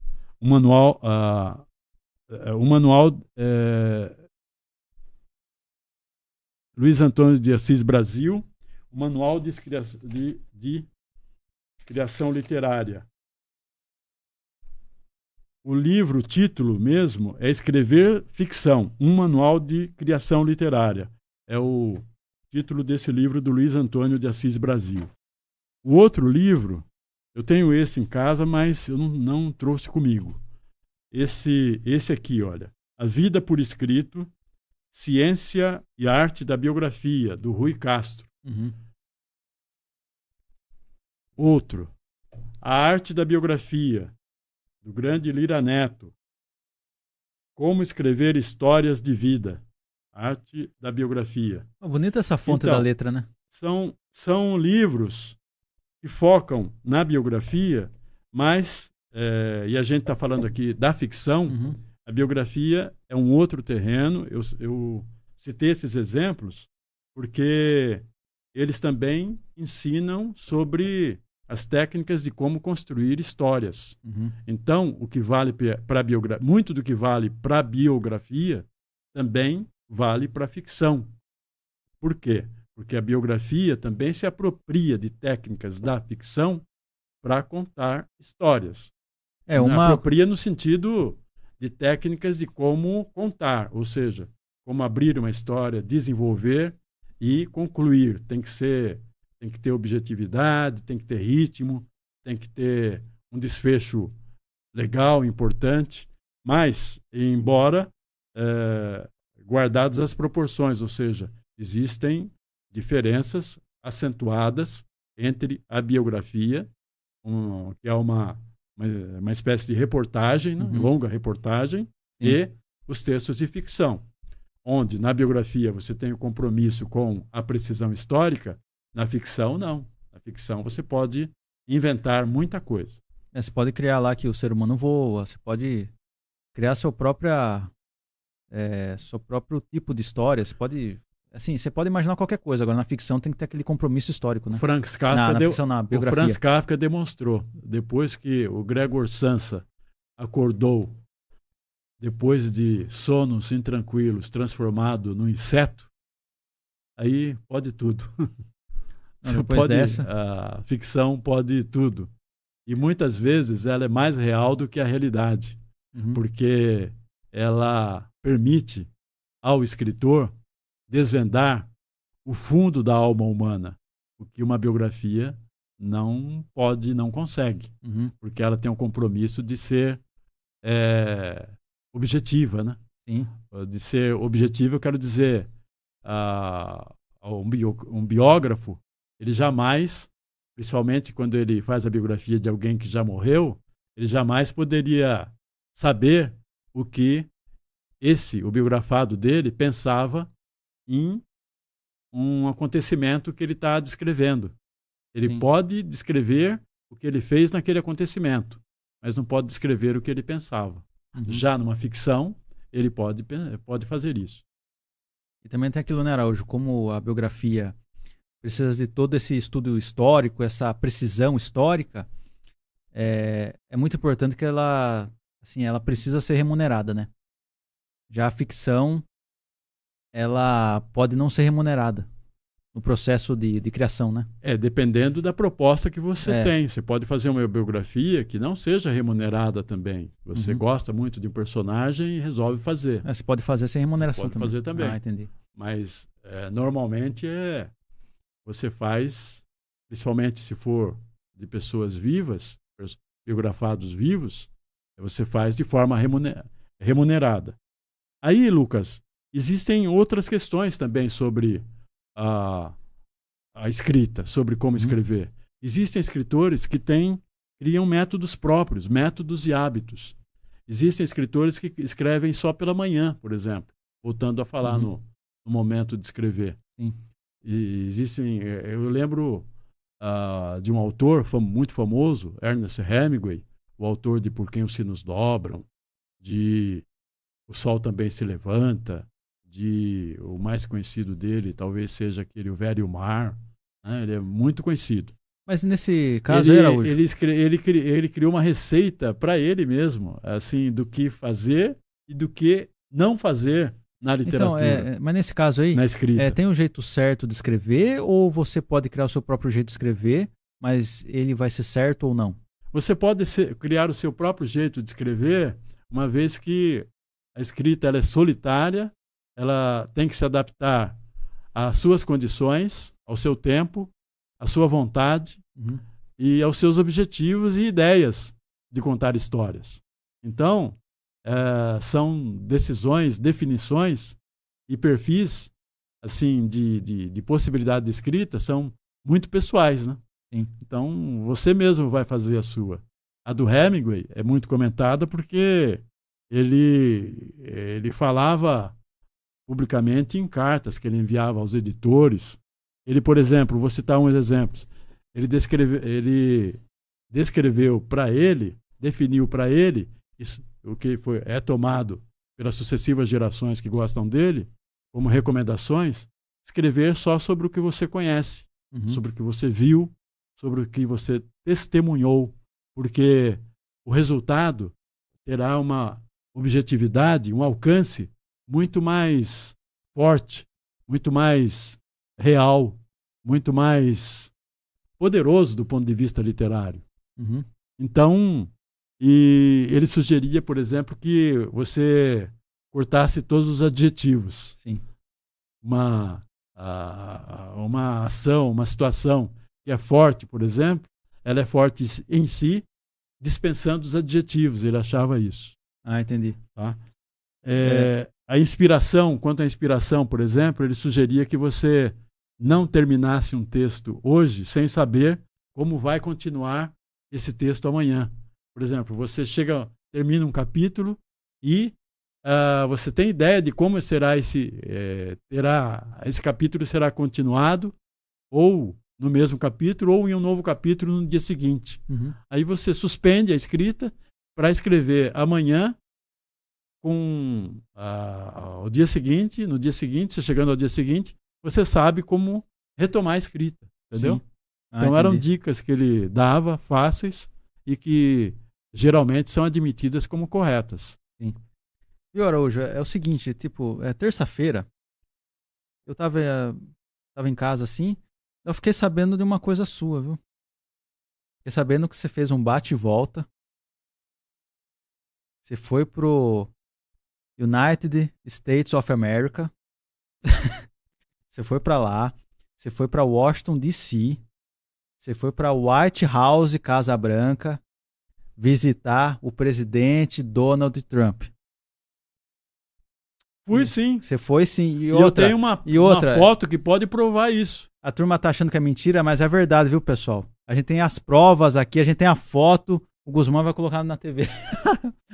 Luiz Antônio de Assis Brasil, um manual de criação literária. O livro, o título mesmo, é Escrever Ficção, um manual de criação literária. É o título desse livro do Luiz Antônio de Assis Brasil. O outro livro, eu tenho esse em casa, mas eu não trouxe comigo. Esse aqui, olha. A Vida por Escrito, Ciência e Arte da Biografia, do Rui Castro. Outro, A Arte da Biografia, do grande Lira Neto. Como escrever histórias de vida. Arte da Biografia. Bonita essa fonte da letra, né? São livros que focam na biografia, mas, e a gente está falando aqui da ficção, a biografia é um outro terreno. Eu citei esses exemplos porque eles também ensinam sobre as técnicas de como construir histórias. Então, o que vale para muito do que vale para a biografia também vale para a ficção. Por quê? Porque a biografia também se apropria de técnicas da ficção para contar histórias. Apropria no sentido de técnicas de como contar, ou seja, como abrir uma história, desenvolver e concluir. Tem que ter objetividade, tem que ter ritmo, tem que ter um desfecho legal, importante, mas, embora guardadas as proporções, ou seja, existem diferenças acentuadas entre a biografia, que é uma espécie de reportagem, né? Longa reportagem, e os textos de ficção, onde na biografia você tem o compromisso com a precisão histórica, na ficção não. Na ficção você pode inventar muita coisa. Você pode criar lá que o ser humano voa, você pode criar seu próprio tipo de história, você pode imaginar qualquer coisa. Agora, na ficção tem que ter aquele compromisso histórico, né? Na biografia. O Franz Kafka demonstrou, depois que o Gregor Samsa acordou, depois de sonos intranquilos, transformado num inseto, aí pode tudo. A ficção pode tudo. E muitas vezes ela é mais real do que a realidade, porque ela permite ao escritor desvendar o fundo da alma humana, o que uma biografia não consegue, porque ela tem um compromisso de ser objetiva, né? Sim. De ser objetiva, eu quero dizer, um biógrafo, ele jamais, principalmente quando ele faz a biografia de alguém que já morreu, ele jamais poderia saber o que o biografado dele pensava em um acontecimento que ele está descrevendo. Ele pode descrever o que ele fez naquele acontecimento, mas não pode descrever o que ele pensava. Já numa ficção, ele pode fazer isso. E também tem aquilo, né, Araújo, como a biografia precisa de todo esse estudo histórico, essa precisão histórica, é muito importante que ela precisa ser remunerada, né? Já a ficção, ela pode não ser remunerada no processo de criação, né? Dependendo da proposta que você tem. Você pode fazer uma biografia que não seja remunerada também. Você gosta muito de um personagem e resolve fazer. Você pode fazer sem remuneração também. Pode fazer também. Entendi. Mas, normalmente, você faz, principalmente se for de pessoas vivas, biografados vivos, você faz de forma remunerada. Aí, Lucas, existem outras questões também sobre a escrita, sobre como escrever. Existem escritores que criam métodos próprios, métodos e hábitos. Existem escritores que escrevem só pela manhã, por exemplo, voltando a falar no momento de escrever. Sim. E existem, eu lembro de um autor muito famoso, Ernest Hemingway, o autor de Por Quem os Sinos Dobram, de O Sol Também Se Levanta, o mais conhecido dele talvez seja aquele O Velho Mar, né? Ele é muito conhecido. Mas nesse caso, Araújo, ele criou uma receita para ele mesmo, assim, do que fazer e do que não fazer na literatura. Então, mas nesse caso aí, na escrita. Tem um jeito certo de escrever, ou você pode criar o seu próprio jeito de escrever, mas ele vai ser certo ou não? Você pode criar o seu próprio jeito de escrever, uma vez que a escrita ela é solitária, ela tem que se adaptar às suas condições, ao seu tempo, à sua vontade e aos seus objetivos e ideias de contar histórias. Então, são decisões, definições e perfis assim, de possibilidade de escrita são muito pessoais, né? Sim. Então, você mesmo vai fazer a sua. A do Hemingway é muito comentada porque ele falava publicamente em cartas que ele enviava aos editores. Ele, por exemplo, vou citar uns exemplos. Ele descreveu para ele, definiu para ele, isso, o que é tomado pelas sucessivas gerações que gostam dele, como recomendações, escrever só sobre o que você conhece, sobre o que você viu, sobre o que você testemunhou, porque o resultado terá uma objetividade, um alcance muito mais forte, muito mais real, muito mais poderoso do ponto de vista literário. Uhum. Então, e ele sugeria, por exemplo, que você cortasse todos os adjetivos. Sim. Uma ação, uma situação que é forte, por exemplo, ela é forte em si, dispensando os adjetivos. Ele achava isso. Ah, entendi. Tá? A inspiração, quanto à inspiração, por exemplo, ele sugeria que você não terminasse um texto hoje sem saber como vai continuar esse texto amanhã. Por exemplo, você termina um capítulo e você tem ideia de como será esse capítulo será continuado, ou no mesmo capítulo, ou em um novo capítulo no dia seguinte. Uhum. Aí você suspende a escrita para escrever amanhã com o dia seguinte. No dia seguinte, você chegando ao dia seguinte, você sabe como retomar a escrita, entendeu? Então eram dicas que ele dava, fáceis, e que geralmente são admitidas como corretas. Sim. E Araújo, é o seguinte, tipo, terça-feira, eu tava em casa assim, eu fiquei sabendo de uma coisa sua, viu? Fiquei sabendo que você fez um bate e volta. Você foi pro United States of America. Você foi pra lá. Você foi pra Washington, D.C. Você foi pra White House, Casa Branca, visitar o presidente Donald Trump. Fui sim. Você foi sim. E eu tenho uma foto que pode provar isso. A turma tá achando que é mentira, mas é verdade, viu, pessoal? A gente tem as provas aqui, a gente tem a foto. O Guzmão vai colocar na TV.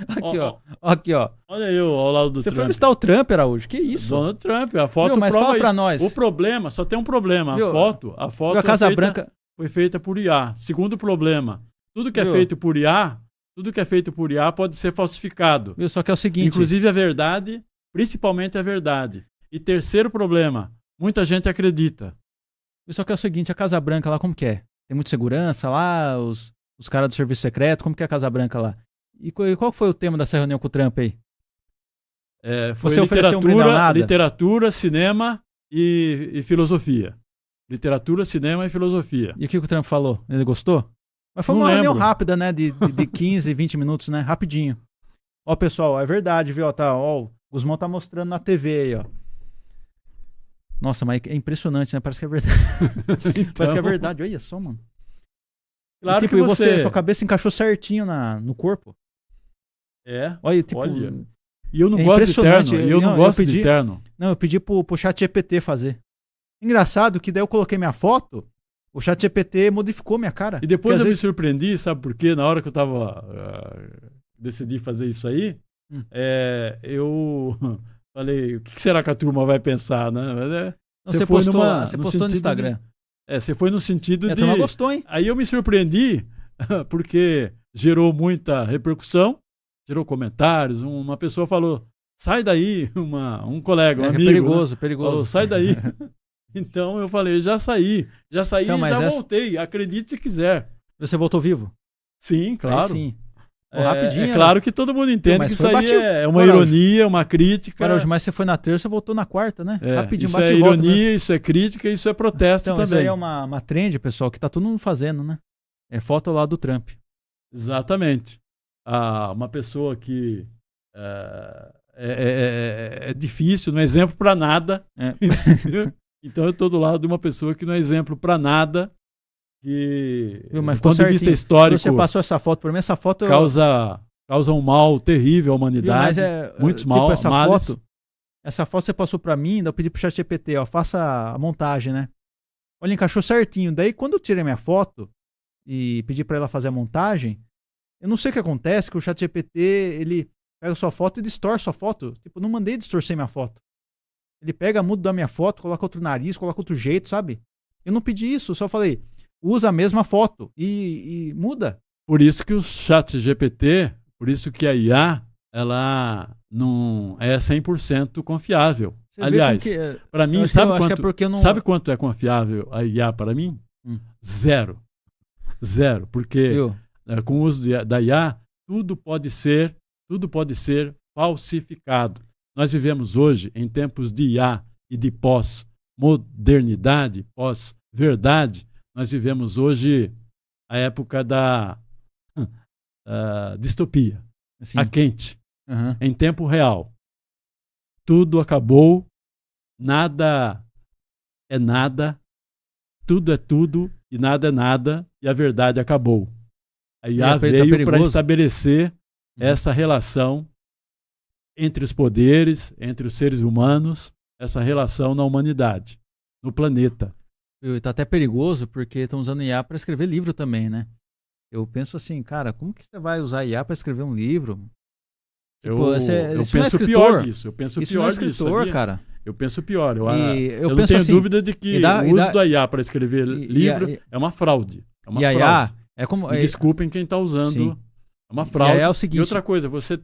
Aqui, ó. Aqui, ó. Olha eu ao lado do Trump. Você foi visitar o Trump, Araújo? Que isso? Donald Trump, a foto mas prova fala pra isso. nós. O problema, só tem um problema. Viu? A foto a Casa Branca foi feita por IA. Segundo problema, tudo que é feito por IA pode ser falsificado. Viu? Só que é o seguinte... Inclusive a verdade, principalmente a verdade. E terceiro problema, muita gente acredita. Só que é o seguinte, a Casa Branca lá, como que é? Tem muita segurança lá, os caras do serviço secreto, como que é a Casa Branca lá? E qual foi o tema dessa reunião com o Trump aí? Foi Você ofereceu um brinde ao nada? Literatura, cinema e filosofia. Literatura, cinema e filosofia. E o que o Trump falou? Ele gostou? Mas foi Não uma reunião lembro. rápida, né? De 15, 20 minutos, né? Rapidinho. Ó, pessoal, é verdade, viu? Ó, o Guzmão tá mostrando na TV aí, ó. Nossa, mas é impressionante, né? Parece que é verdade. Então, Parece que é verdade. Olha só, mano. Claro e, tipo, que você, sua cabeça encaixou certinho no corpo. Olha, tipo... olha. E eu não gosto de terno. Não, eu pedi pro chat GPT fazer. Engraçado que daí eu coloquei minha foto, o chat GPT modificou minha cara. E depois eu me surpreendi, sabe por quê? Na hora que eu decidi fazer isso aí, eu falei, o que será que a turma vai pensar, né? Mas, você postou no Instagram. Você foi no sentido de... A turma gostou, hein? Aí eu me surpreendi, porque gerou muita repercussão, gerou comentários, uma pessoa falou, sai daí, um colega, um amigo. Perigoso, né? perigoso. Falou, sai daí. Então eu falei, já saí então, e já voltei, acredite se quiser. Você voltou vivo? Sim, claro. Aí sim. Rapidinho. É claro que todo mundo entende que isso aí é uma ironia, uma crítica. Mas você foi na terça, você voltou na quarta, né? Rapidinho, isso é ironia, isso é crítica, isso é protesto então, também. Isso aí é uma trend, pessoal, que tá todo mundo fazendo, né? É foto lá do Trump. Exatamente. Uma pessoa que é difícil, não é exemplo para nada. Então eu tô do lado de uma pessoa que não é exemplo para nada, que do ponto de vista histórico... Você passou essa foto para mim, essa foto... Causa um mal terrível à humanidade, muitos males. Essa foto você passou para mim, daí eu pedi pro chat GPT, ó, faça a montagem, né? Olha, encaixou certinho. Daí quando eu tirei minha foto e pedi para ela fazer a montagem, eu não sei o que acontece, que o chat GPT, ele pega a sua foto e distorce a sua foto. Tipo, eu não mandei distorcer minha foto. Ele pega, muda da minha foto, coloca outro nariz, coloca outro jeito, sabe? Eu não pedi isso, só falei, usa a mesma foto e muda. Por isso que o chat GPT, por isso que a IA, ela não é 100% confiável. Você aliás, para mim, sabe quanto é confiável a IA para mim? Zero. Porque com o uso da IA, tudo pode ser falsificado. Nós vivemos hoje em tempos de IA e de pós pós-modernidade, pós-verdade, nós vivemos hoje a época da distopia, Assim, a quente, aham. em tempo real. Tudo acabou, nada é nada, tudo é tudo e nada é nada, e a verdade acabou. A IA veio para estabelecer essa relação entre os poderes, entre os seres humanos, essa relação na humanidade, no planeta. Tá até perigoso porque estão usando IA para escrever livro também, né? Eu penso assim, cara, como que você vai usar IA para escrever um livro? Tipo, eu penso pior disso. Eu penso isso pior não é disso, escritor, sabia? cara. Eu penso pior. Eu penso não tenho assim, dúvida de que o uso da IA para escrever livro é uma fraude. É uma fraude. IA é como... Me desculpem quem está usando. Sim. É uma fraude. É o seguinte, e outra coisa, você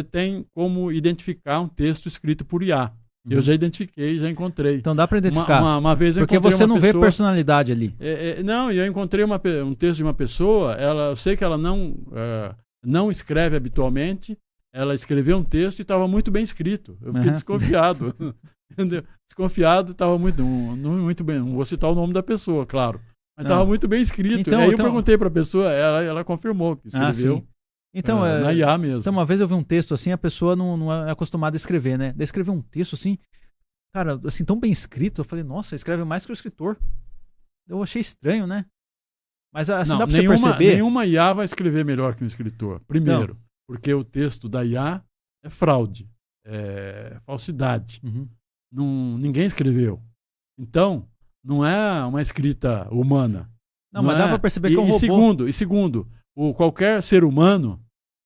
tem como identificar um texto escrito por IA. Eu já identifiquei, já encontrei. Então dá para identificar. Uma vez eu porque encontrei você uma não pessoa, vê personalidade ali. Não, eu encontrei um texto de uma pessoa, eu sei que ela não escreve habitualmente, ela escreveu um texto e estava muito bem escrito. Eu fiquei desconfiado. Entendeu? Desconfiado, estava muito bem. Não vou citar o nome da pessoa, claro. Mas estava muito bem escrito. Então, e aí eu perguntei para a pessoa, ela confirmou que escreveu. Então, na IA mesmo. Então, uma vez eu vi um texto assim, a pessoa não é acostumada a escrever, né? Daí escreveu um texto assim, cara, assim, tão bem escrito. Eu falei, nossa, escreve mais que o escritor. Eu achei estranho, né? Mas assim, dá pra você perceber. Nenhuma IA vai escrever melhor que um escritor. Primeiro, porque o texto da IA é fraude, é falsidade. Ninguém escreveu. Então, não é uma escrita humana. Não, mas dá pra perceber que é um robô. E segundo, qualquer ser humano,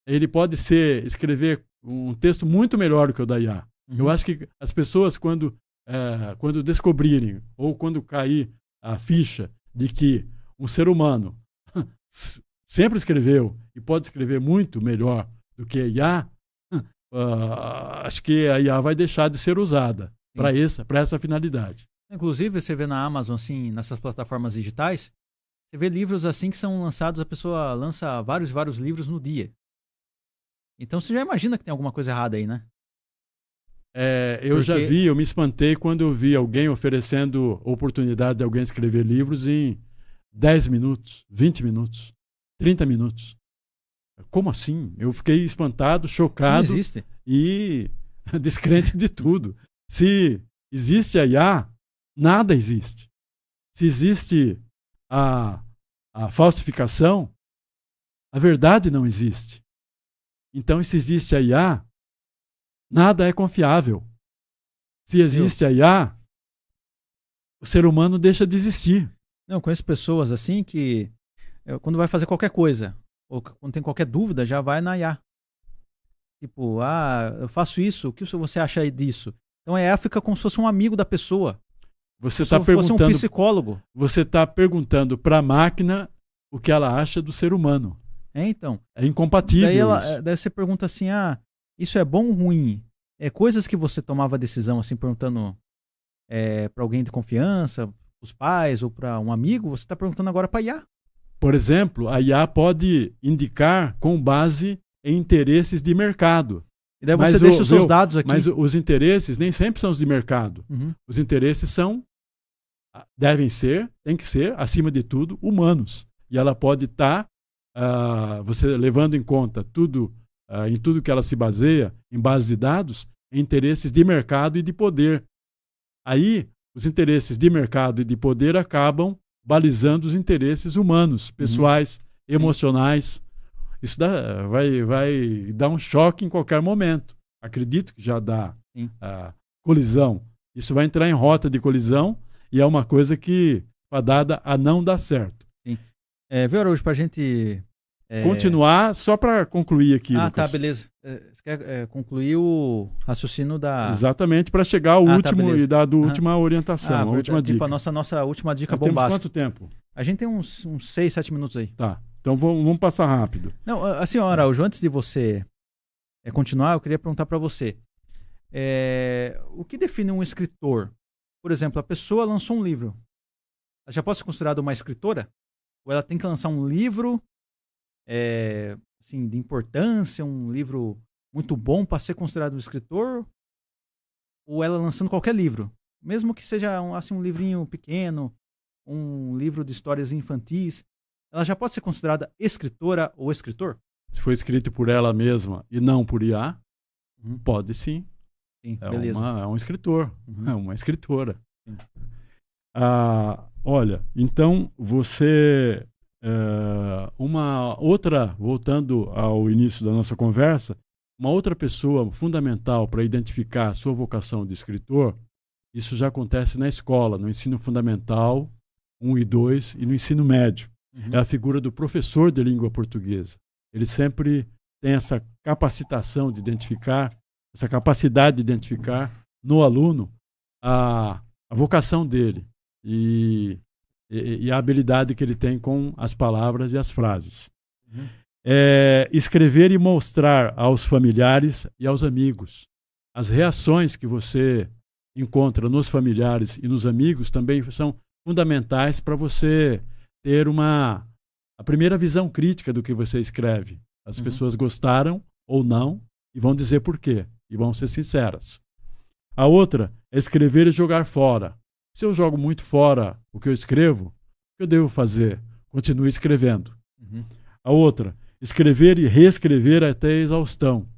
ele pode escrever um texto muito melhor do que o da IA. Eu acho que as pessoas, quando descobrirem, ou quando cair a ficha de que um ser humano sempre escreveu e pode escrever muito melhor do que a IA, acho que a IA vai deixar de ser usada para essa finalidade. Inclusive, você vê na Amazon, assim, nessas plataformas digitais, você vê livros assim que são lançados, a pessoa lança vários livros no dia. Então você já imagina que tem alguma coisa errada aí, né? Eu me espantei quando eu vi alguém oferecendo oportunidade de alguém escrever livros em 10 minutos, 20 minutos, 30 minutos. Como assim? Eu fiquei espantado, chocado. Isso não existe. E descrente de tudo. Se existe a IA, nada existe. Se existe a falsificação, a verdade não existe. Então, se existe a IA, nada é confiável. Se existe a IA, o ser humano deixa de existir. Eu conheço pessoas assim que, quando vai fazer qualquer coisa, ou quando tem qualquer dúvida, já vai na IA. Tipo, eu faço isso, o que você acha aí disso? Então a IA fica como se fosse um amigo da pessoa. Você está perguntando, fosse um psicólogo. Você está perguntando para a máquina o que ela acha do ser humano. Então. É incompatível. Daí você pergunta assim, isso é bom ou ruim? Coisas que você tomava decisão, assim, perguntando para alguém de confiança, os pais ou para um amigo, você está perguntando agora para a IA. Por exemplo, a IA pode indicar com base em interesses de mercado. E daí você deixa os seus dados aqui. Mas os interesses nem sempre são os de mercado. Os interesses tem que ser, acima de tudo, humanos. E ela pode estar, você levando em conta tudo, em tudo que ela se baseia, em bases de dados, em interesses de mercado e de poder. Aí, os interesses de mercado e de poder acabam balizando os interesses humanos, pessoais, emocionais. Isso vai dar um choque em qualquer momento. Acredito que já dá colisão. Isso vai entrar em rota de colisão e é uma coisa que está dada a não dar certo. Sim. Viu, Araújo, para a gente... continuar, só para concluir aqui, Lucas. Tá, beleza. Você quer concluir o raciocínio da... Exatamente, para chegar ao último e dar a última orientação, a última dica. Tipo, a nossa última dica Temos bombástica. quanto tempo? A gente tem uns 6, 7 minutos aí. Tá, então vamos passar rápido. Não, assim, Araújo, antes de você continuar, eu queria perguntar para você. O que define um escritor? Por exemplo, a pessoa lançou um livro. Ela já pode ser considerada uma escritora? Ou ela tem que lançar um livro assim, de importância, um livro muito bom para ser considerado um escritor? Ou ela lançando qualquer livro? mesmo que seja um livrinho pequeno, um livro de histórias infantis, ela já pode ser considerada escritora ou escritor? Se foi escrito por ela mesma e não por IA, pode sim. Sim, beleza. É um escritor, é uma escritora. Sim. Olha, então você... uma outra, voltando ao início da nossa conversa, uma outra pessoa fundamental para identificar a sua vocação de escritor, isso já acontece na escola, no ensino fundamental 1 e 2 e no ensino médio. É a figura do professor de língua portuguesa. Ele sempre tem essa capacitação de identificar, essa capacidade de identificar no aluno a vocação dele e a habilidade que ele tem com as palavras e as frases. Escrever e mostrar aos familiares e aos amigos. As reações que você encontra nos familiares e nos amigos também são fundamentais para você ter a primeira visão crítica do que você escreve. As pessoas gostaram ou não e vão dizer por quê. E vão ser sinceras. A outra é escrever e jogar fora. Se eu jogo muito fora o que eu escrevo, o que eu devo fazer? Continue escrevendo. A outra, escrever e reescrever até a exaustão.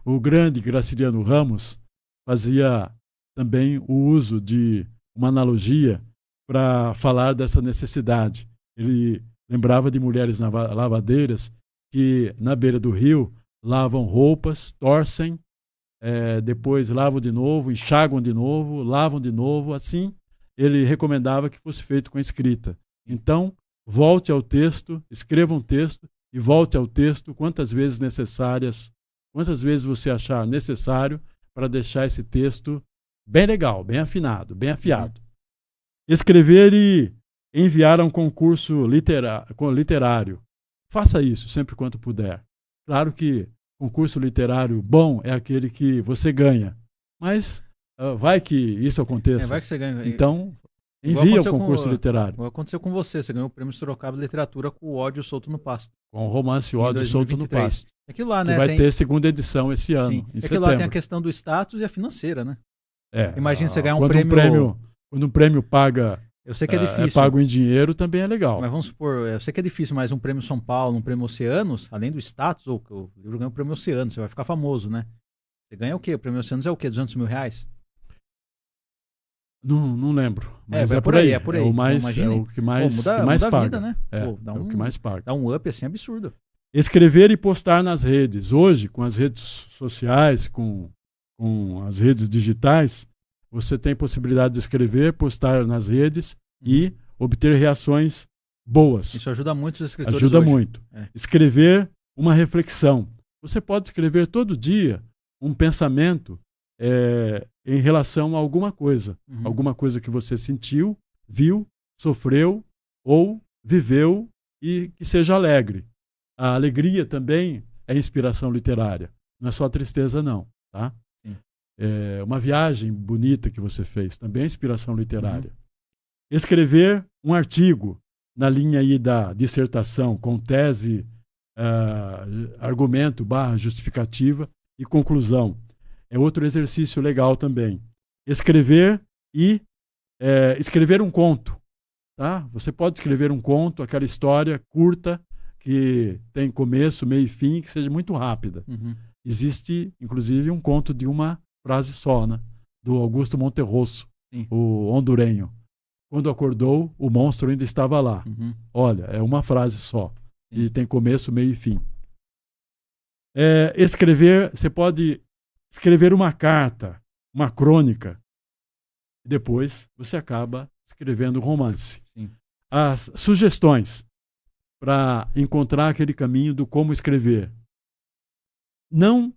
O grande Graciliano Ramos fazia também o uso de uma analogia para falar dessa necessidade. Ele lembrava de mulheres lavadeiras que, na beira do rio, lavam roupas, torcem, depois lavam de novo, enxaguam de novo, lavam de novo. Assim, ele recomendava que fosse feito com a escrita. Então, volte ao texto, escreva um texto e volte ao texto quantas vezes necessárias, quantas vezes você achar necessário para deixar esse texto bem legal, bem afinado, bem afiado. Escrever e enviar a um concurso literário. Faça isso sempre quanto puder. Claro que concurso literário bom é aquele que você ganha, mas vai que isso aconteça. Vai que você ganha. Então, envia o concurso literário. Aconteceu com você ganhou o prêmio Sorocaba de Literatura com O Ódio Solto no Pasto. Com o romance O Ódio Solto no Pasto. Aquilo lá, né? Que vai ter segunda edição esse ano, em setembro. Aquilo lá tem a questão do status e a financeira, né? Imagina você ganhar um prêmio. Quando um prêmio paga... Eu sei que é difícil. Pago em dinheiro também é legal. Mas vamos supor, eu sei que é difícil, mas um prêmio São Paulo, um prêmio Oceanos, além do status, o livro ganha o prêmio Oceanos, você vai ficar famoso, né? Você ganha o quê? O prêmio Oceanos é o quê? 200 mil reais? Não lembro. Mas é por aí. É o que mais paga. Vida, né? É o que mais paga. Dá um up assim absurdo. Escrever e postar nas redes. Hoje, com as redes sociais, com as redes digitais, você tem possibilidade de escrever, postar nas redes e obter reações boas. Isso ajuda muito os escritores Ajuda hoje. muito. Escrever uma reflexão. Você pode escrever todo dia um pensamento em relação a alguma coisa. Alguma coisa que você sentiu, viu, sofreu ou viveu e que seja alegre. A alegria também é inspiração literária. Não é só tristeza, não. Tá? Uma viagem bonita que você fez também é inspiração literária. Escrever um artigo na linha aí da dissertação com tese, argumento / justificativa e conclusão. É outro exercício legal também. Escrever e escrever um conto. Tá? Você pode escrever um conto, aquela história curta que tem começo, meio e fim, que seja muito rápida. Existe, inclusive, um conto de uma frase só, né? Do Augusto Monterroso, o hondurenho. Quando acordou, o monstro ainda estava lá. Olha, é uma frase só. E tem começo, meio e fim. Escrever, você pode escrever uma carta, uma crônica. E depois você acaba escrevendo um romance. As sugestões para encontrar aquele caminho do como escrever. Não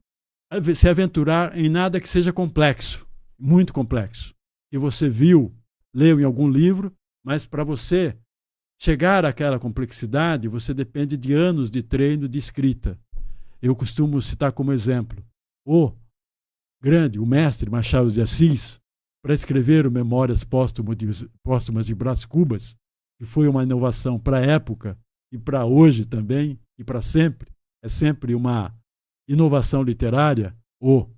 se aventurar em nada que seja complexo, muito complexo. Que você viu, leu em algum livro, mas para você chegar àquela complexidade, você depende de anos de treino de escrita. Eu costumo citar como exemplo o mestre Machado de Assis, para escrever o Memórias Póstumas de Brás Cubas, que foi uma inovação para a época e para hoje também, e para sempre. É sempre uma inovação literária, ou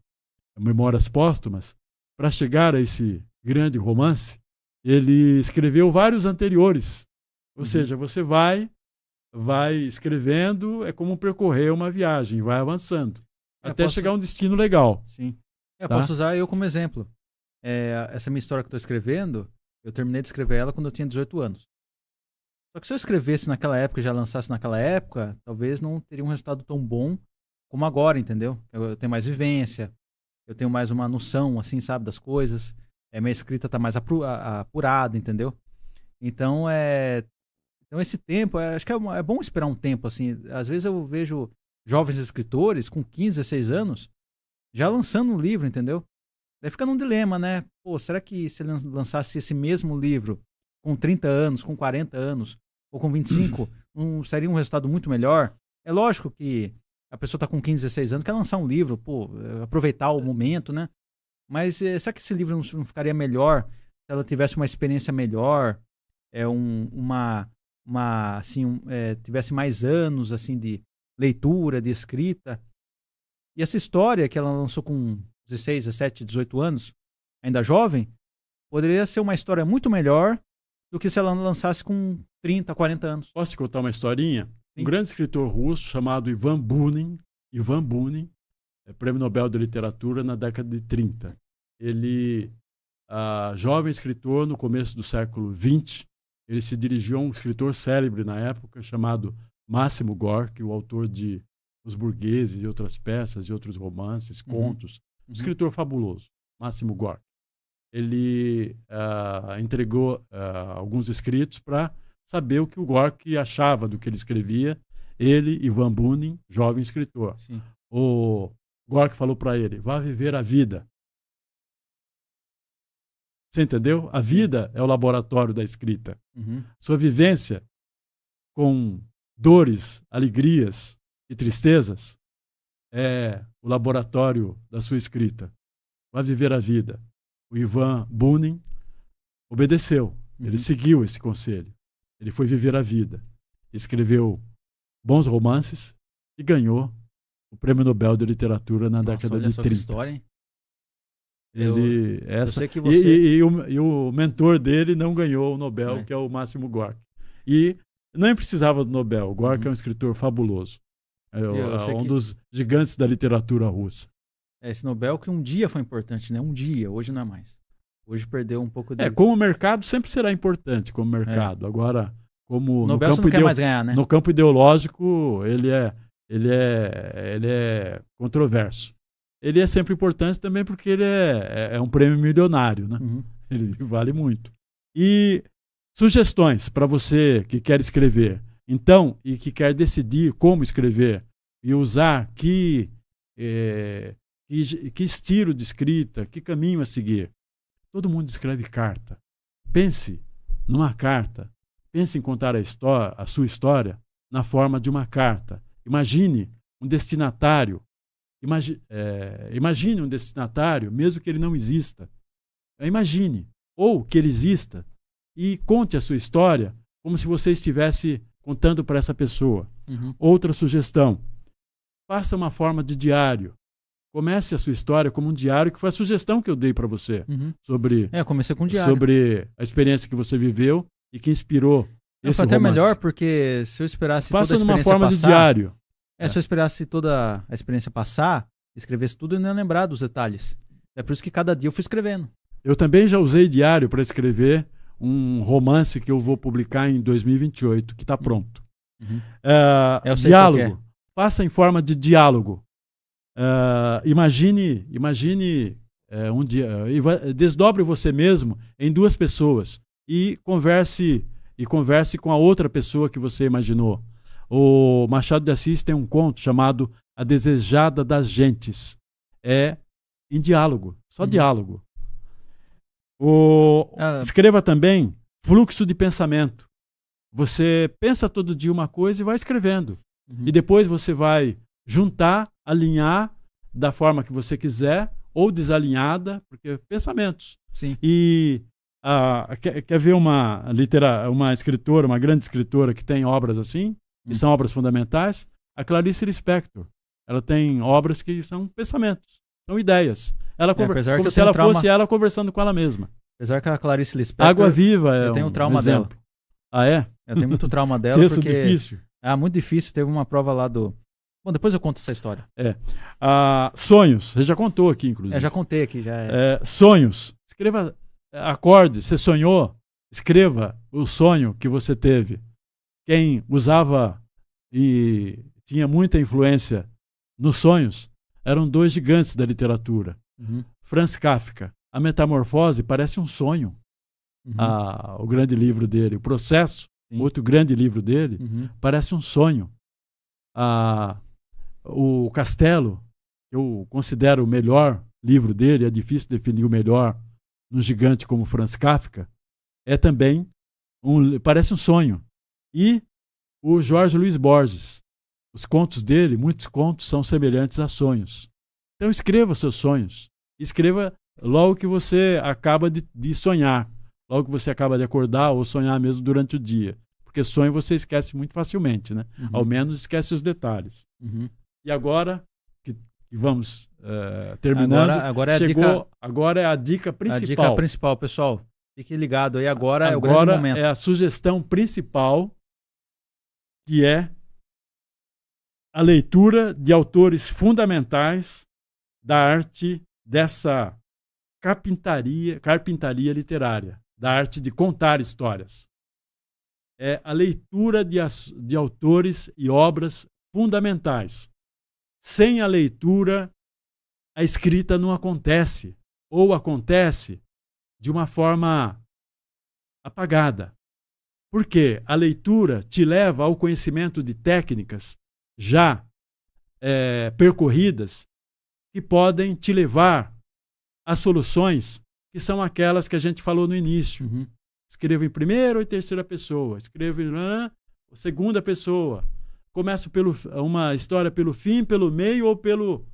Memórias Póstumas. Para chegar a esse grande romance, ele escreveu vários anteriores. Ou seja, você vai escrevendo, é como percorrer uma viagem, vai avançando, até chegar a um destino legal. Sim. Eu Tá? posso usar eu como exemplo. Essa minha história que eu estou escrevendo, eu terminei de escrever ela quando eu tinha 18 anos. Só que se eu escrevesse naquela época e já lançasse naquela época, talvez não teria um resultado tão bom como agora, entendeu? Eu tenho mais vivência, eu tenho mais uma noção, assim, sabe, das coisas. Minha escrita está mais apurada, entendeu? Então, esse tempo, acho que é bom esperar um tempo, assim. Às vezes eu vejo jovens escritores com 15, 16 anos já lançando um livro, entendeu? Daí fica num dilema, né? Pô, será que se ele lançasse esse mesmo livro com 30 anos, com 40 anos, ou com 25, seria um resultado muito melhor? É lógico que a pessoa está com 15, 16 anos, quer lançar um livro, pô, aproveitar o momento, né? Mas será que esse livro não ficaria melhor se ela tivesse uma experiência melhor, tivesse mais anos assim de leitura, de escrita? E essa história que ela lançou com 16, 17, 18 anos, ainda jovem, poderia ser uma história muito melhor do que se ela lançasse com 30, 40 anos. Posso te contar uma historinha? Sim. Um grande escritor russo chamado Ivan Bunin, prêmio Nobel de Literatura na década de 30. Ele, jovem escritor, no começo do século XX, ele se dirigiu a um escritor célebre na época chamado Máximo Gorki, o autor de Os Burgueses e outras peças e outros romances, contos. Um escritor fabuloso, Máximo Gorki. Ele entregou alguns escritos para saber o que o Gorki achava do que ele escrevia. Ele, Ivan Bunin, jovem escritor. Sim. O Gorki falou para ele: vá viver a vida. Você entendeu? A vida é o laboratório da escrita. Sua vivência com dores, alegrias e tristezas é o laboratório da sua escrita. Vá viver a vida. O Ivan Bunin obedeceu. Ele seguiu esse conselho. Ele foi viver a vida. Escreveu bons romances e ganhou o Prêmio Nobel de Literatura na década de 30. História, hein? Eu sei que você... e o mentor dele não ganhou o Nobel, que é o Máximo Gorki. E nem precisava do Nobel. O Gorki é um escritor fabuloso. É dos gigantes da literatura russa. Esse Nobel que um dia foi importante, né? Um dia, hoje não é mais. Hoje perdeu um pouco de... como mercado sempre será importante, como mercado. Agora, como Nobel no campo não quer mais ganhar, né? No campo ideológico, ele é controverso. Ele é sempre importante também porque ele é um prêmio milionário, né? Ele vale muito. E sugestões para você que quer escrever, então, e que quer decidir como escrever e usar que estilo de escrita, que caminho a seguir. Todo mundo escreve carta. Pense numa carta. Pense em contar a sua história na forma de uma carta. Imagine um destinatário. Imagine um destinatário, mesmo que ele não exista. Imagine, ou que ele exista, e conte a sua história como se você estivesse contando para essa pessoa. Outra sugestão: faça uma forma de diário. Comece a sua história como um diário, que foi a sugestão que eu dei para você sobre, comecei com um diário. Sobre a experiência que você viveu e que inspirou esse foi até romance. Melhor, porque se eu esperasse toda a experiência numa forma passar, de diário. Se eu esperasse toda a experiência passar, escrevesse tudo, eu não ia lembrar dos detalhes. É por isso que cada dia eu fui escrevendo. Eu também já usei diário para escrever um romance que eu vou publicar em 2028, que está pronto. Diálogo. Faça em forma de diálogo. Imagine um dia, desdobre você mesmo em duas pessoas e converse com a outra pessoa que você imaginou. O Machado de Assis tem um conto chamado A Desejada das Gentes. É em diálogo, só diálogo. Escreva também fluxo de pensamento. Você pensa todo dia uma coisa e vai escrevendo. E depois você vai juntar, alinhar da forma que você quiser, ou desalinhada, porque pensamentos. Sim. E quer ver uma escritora, uma grande escritora que tem obras assim, que são obras fundamentais? A Clarice Lispector. Ela tem obras que são pensamentos, são ideias. Ela como se ela fosse ela conversando com ela mesma. Apesar que a Clarice Lispector... Água Viva é eu tenho trauma dela. Ah, é? Eu tenho muito trauma dela Texto porque... difícil. Muito difícil. Teve uma prova lá do... Bom, depois eu conto essa história. Sonhos. Você já contou aqui, inclusive. Já contei aqui. Sonhos. Escreva, acorde. Você sonhou? Escreva o sonho que você teve. Quem usava e tinha muita influência nos sonhos eram 2 gigantes da literatura. Franz Kafka. A Metamorfose parece um sonho. O grande livro dele. O Processo, outro grande livro dele, parece um sonho. O Castelo, eu considero o melhor livro dele, é difícil definir o melhor num gigante como Franz Kafka, é também parece um sonho. E o Jorge Luiz Borges, os contos dele, muitos contos são semelhantes a sonhos. Então escreva seus sonhos, escreva logo que você acaba de sonhar, logo que você acaba de acordar ou sonhar mesmo durante o dia, porque sonho você esquece muito facilmente, né? Ao menos esquece os detalhes. E agora que vamos terminando, agora agora é a dica principal. A dica principal, pessoal. Fique ligado aí, agora é o grande momento. É a sugestão principal, que é a leitura de autores fundamentais da arte dessa carpintaria literária, da arte de contar histórias. É a leitura de autores e obras fundamentais. Sem a leitura, a escrita não acontece, ou acontece de uma forma apagada. Por quê? A leitura te leva ao conhecimento de técnicas já percorridas que podem te levar às soluções que são aquelas que a gente falou no início. Escreva em primeira ou em terceira pessoa, escreva em segunda pessoa. Começo uma história pelo fim, pelo meio ou pelo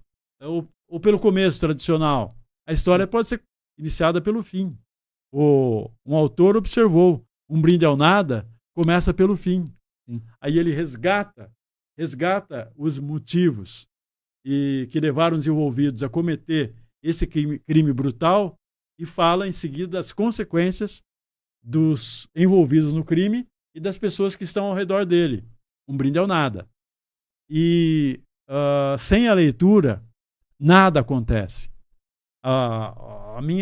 começo tradicional. A história pode ser iniciada pelo fim. Um autor observou, Um Brinde ao Nada começa pelo fim. Aí ele resgata os motivos que levaram os envolvidos a cometer esse crime brutal e fala em seguida das consequências dos envolvidos no crime e das pessoas que estão ao redor dele. Um Brinde ao Nada. E sem a leitura, nada acontece.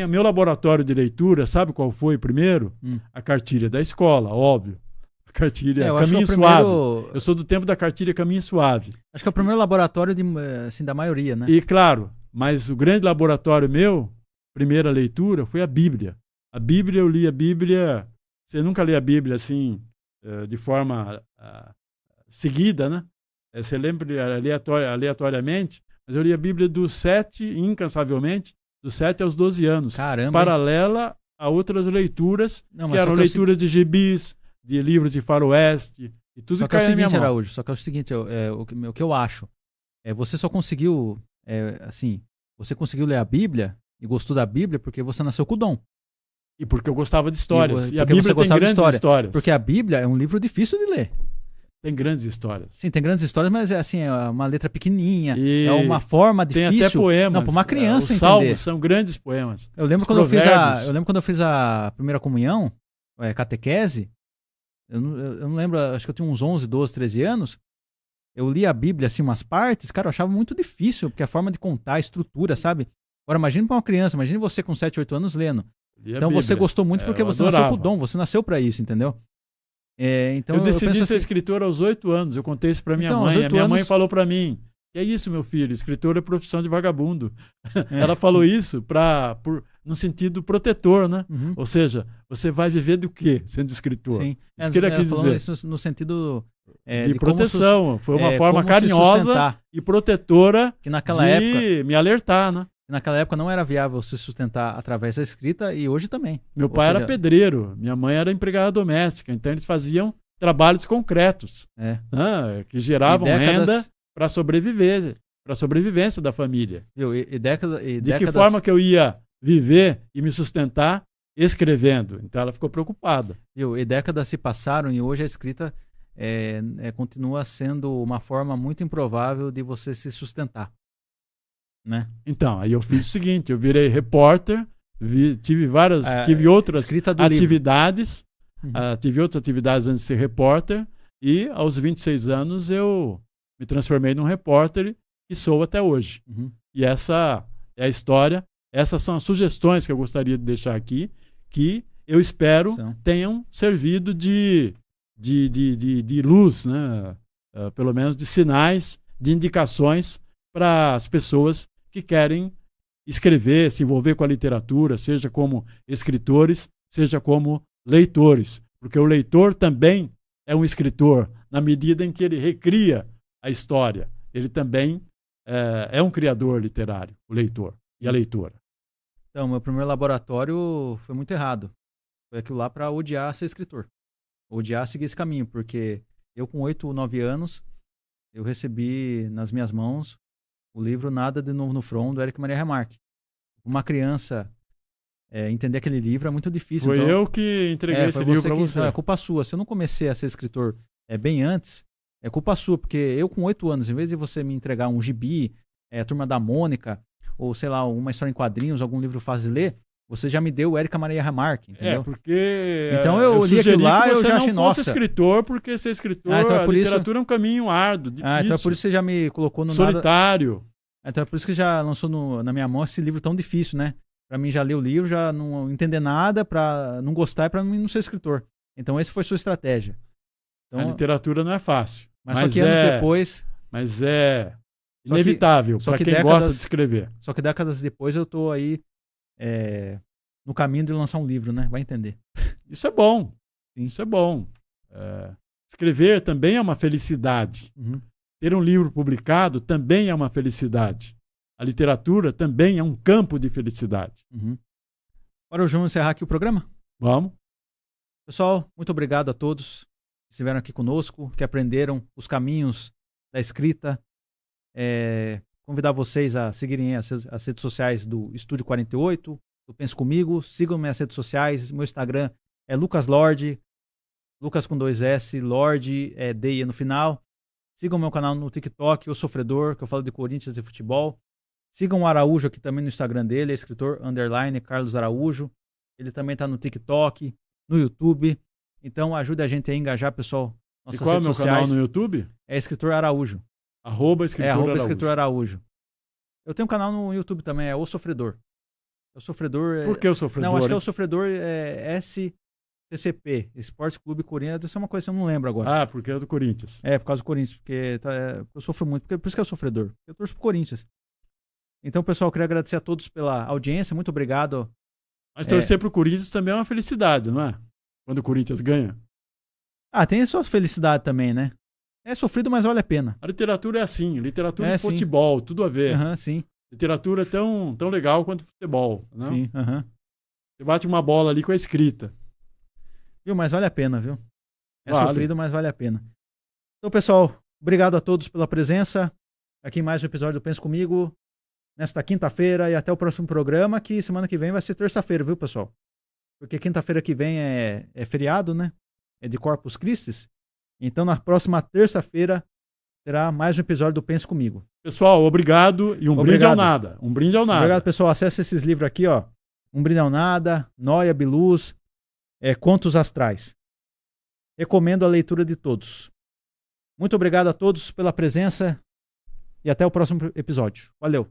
Meu laboratório de leitura, sabe qual foi primeiro? A cartilha da escola, óbvio. A cartilha Caminho Suave. Eu sou do tempo da cartilha Caminho Suave. Acho que é o primeiro laboratório da maioria, né? E claro, mas o grande laboratório meu, primeira leitura, foi a Bíblia. A Bíblia, eu li a Bíblia... Você nunca lê a Bíblia assim, de forma seguida, né? Você lembra aleatoriamente, mas eu li a Bíblia incansavelmente, dos 7 aos 12 anos. Caramba! Paralela a outras leituras, que eram leituras de gibis, de livros de faroeste, e tudo só que cai é o na minha seguinte, mão. Araújo, só que é o seguinte, o que eu acho, você só conseguiu, você conseguiu ler a Bíblia e gostou da Bíblia porque você nasceu com o dom. E porque eu gostava de histórias. E a porque Bíblia tem grandes histórias. Porque a Bíblia é um livro difícil de ler. Tem grandes histórias. Sim, tem grandes histórias, mas é uma letra pequenininha, é uma forma difícil. Tem até poemas. Não, para uma criança os entender. Salmos são grandes poemas. Eu lembro quando eu fiz a primeira comunhão, catequese, eu não lembro, acho que eu tinha uns 11, 12, 13 anos, eu li a Bíblia, assim, umas partes, cara, eu achava muito difícil, porque a forma de contar, a estrutura, sabe? Agora, imagine para uma criança, imagine você com 7, 8 anos lendo. Então você gostou muito porque você nasceu com o dom, você nasceu para isso, entendeu? Então, eu decidi ser escritor aos 8 anos, eu contei isso para minha mãe, a minha mãe falou para mim, que é isso, meu filho, escritor é profissão de vagabundo. Ela falou isso no sentido protetor, né? Ou seja, você vai viver do quê sendo escritor? Sim. Isso que ele quis dizer. Isso no sentido de proteção, foi uma forma carinhosa e protetora que naquela época me alertar, né? Naquela época não era viável se sustentar através da escrita e hoje também. Meu pai era pedreiro, minha mãe era empregada doméstica, então eles faziam trabalhos concretos, que geravam renda para para a sobrevivência da família. De que forma que eu ia viver e me sustentar escrevendo? Então ela ficou preocupada. E décadas se passaram e hoje a escrita continua sendo uma forma muito improvável de você se sustentar. Né? Então, aí eu fiz o seguinte, eu virei repórter, tive outras atividades. Tive outras atividades antes de ser repórter. E aos 26 anos eu me transformei num repórter e sou até hoje. E essa é a história. Essas são as sugestões que eu gostaria de deixar aqui, que eu espero tenham servido de luz, né? Pelo menos de sinais, de indicações para as pessoas que querem escrever, se envolver com a literatura, seja como escritores, seja como leitores. Porque o leitor também é um escritor, na medida em que ele recria a história. Ele também é um criador literário, o leitor e a leitora. Então, meu primeiro laboratório foi muito errado. Foi aquilo lá para odiar ser escritor. Odiar seguir esse caminho, porque eu com 8 ou 9 anos, eu recebi nas minhas mãos o livro Nada de Novo no Front, do Éric Maria Remarque. Uma criança entender aquele livro é muito difícil. Foi então, eu que entreguei esse livro para você. É culpa sua. Se eu não comecei a ser escritor bem antes, é culpa sua, porque eu com 8 anos, em vez de você me entregar um gibi, a Turma da Mônica, ou sei lá, uma história em quadrinhos, algum livro fácil de ler, você já me deu o Éric Maria Remarque, entendeu? Porque então eu li aquilo lá, eu já achei, nossa... escritor, porque ser escritor, então a literatura é um caminho árduo, difícil. Então é por isso que você já me colocou no solitário. Então é por isso que já lançou na minha mão esse livro tão difícil, né? Pra mim já ler o livro, já não entender nada, pra não gostar e pra mim não ser escritor. Então essa foi sua estratégia. Então, a literatura não é fácil. Mas só que anos depois... Mas é inevitável para quem gosta de escrever. Só que décadas depois eu tô aí no caminho de lançar um livro, né? Vai entender. Isso é bom. Sim. Isso é bom. Escrever também é uma felicidade. Ter um livro publicado também é uma felicidade. A literatura também é um campo de felicidade. Agora, vamos encerrar aqui o programa? Vamos. Pessoal, muito obrigado a todos que estiveram aqui conosco, que aprenderam os caminhos da escrita. Convidar vocês a seguirem as redes sociais do Estúdio 48, do Pense Comigo. Sigam minhas redes sociais. Meu Instagram é Lucas Lorde, Lucas com 2 S, Lorde, D no final. Sigam meu canal no TikTok, O Sofredor, que eu falo de Corinthians e futebol. Sigam o Araújo aqui também no Instagram dele, é escritor _ Carlos Araújo. Ele também está no TikTok, no YouTube. Então ajude a gente a engajar, pessoal. Nossas e qual redes é o meu sociais. Canal no YouTube? É Escritor Araújo. @escritor Araújo. Eu tenho um canal no YouTube também, é O Sofredor. O Sofredor. Por que O Sofredor? Não, acho que é O Sofredor SCCP, Esporte Clube Corinthians. Isso é uma coisa que eu não lembro agora. Porque é do Corinthians. Por causa do Corinthians, porque eu sofro muito. Por isso que é O Sofredor. Eu torço pro Corinthians. Então, pessoal, eu queria agradecer a todos pela audiência. Muito obrigado. Mas torcer pro Corinthians também é uma felicidade, não é? Quando o Corinthians ganha. Tem a sua felicidade também, né? É sofrido, mas vale a pena. A literatura é assim. Literatura e futebol, tudo a ver. Sim. Literatura é tão legal quanto futebol. Não? Sim. Você bate uma bola ali com a escrita. Viu? Mas vale a pena, viu? Sofrido, mas vale a pena. Então, pessoal, obrigado a todos pela presença. Aqui em mais um episódio do Pense Comigo. Nesta quinta-feira e até o próximo programa, que semana que vem vai ser terça-feira, viu, pessoal? Porque quinta-feira que vem é feriado, né? É de Corpus Christi. Então, na próxima terça-feira, terá mais um episódio do Pense Comigo. Pessoal, obrigado e brinde ao nada. Um brinde ao nada. Obrigado, pessoal. Acesse esses livros aqui, ó. Um Brinde ao Nada, Noia, Biluz, Contos Astrais. Recomendo a leitura de todos. Muito obrigado a todos pela presença e até o próximo episódio. Valeu!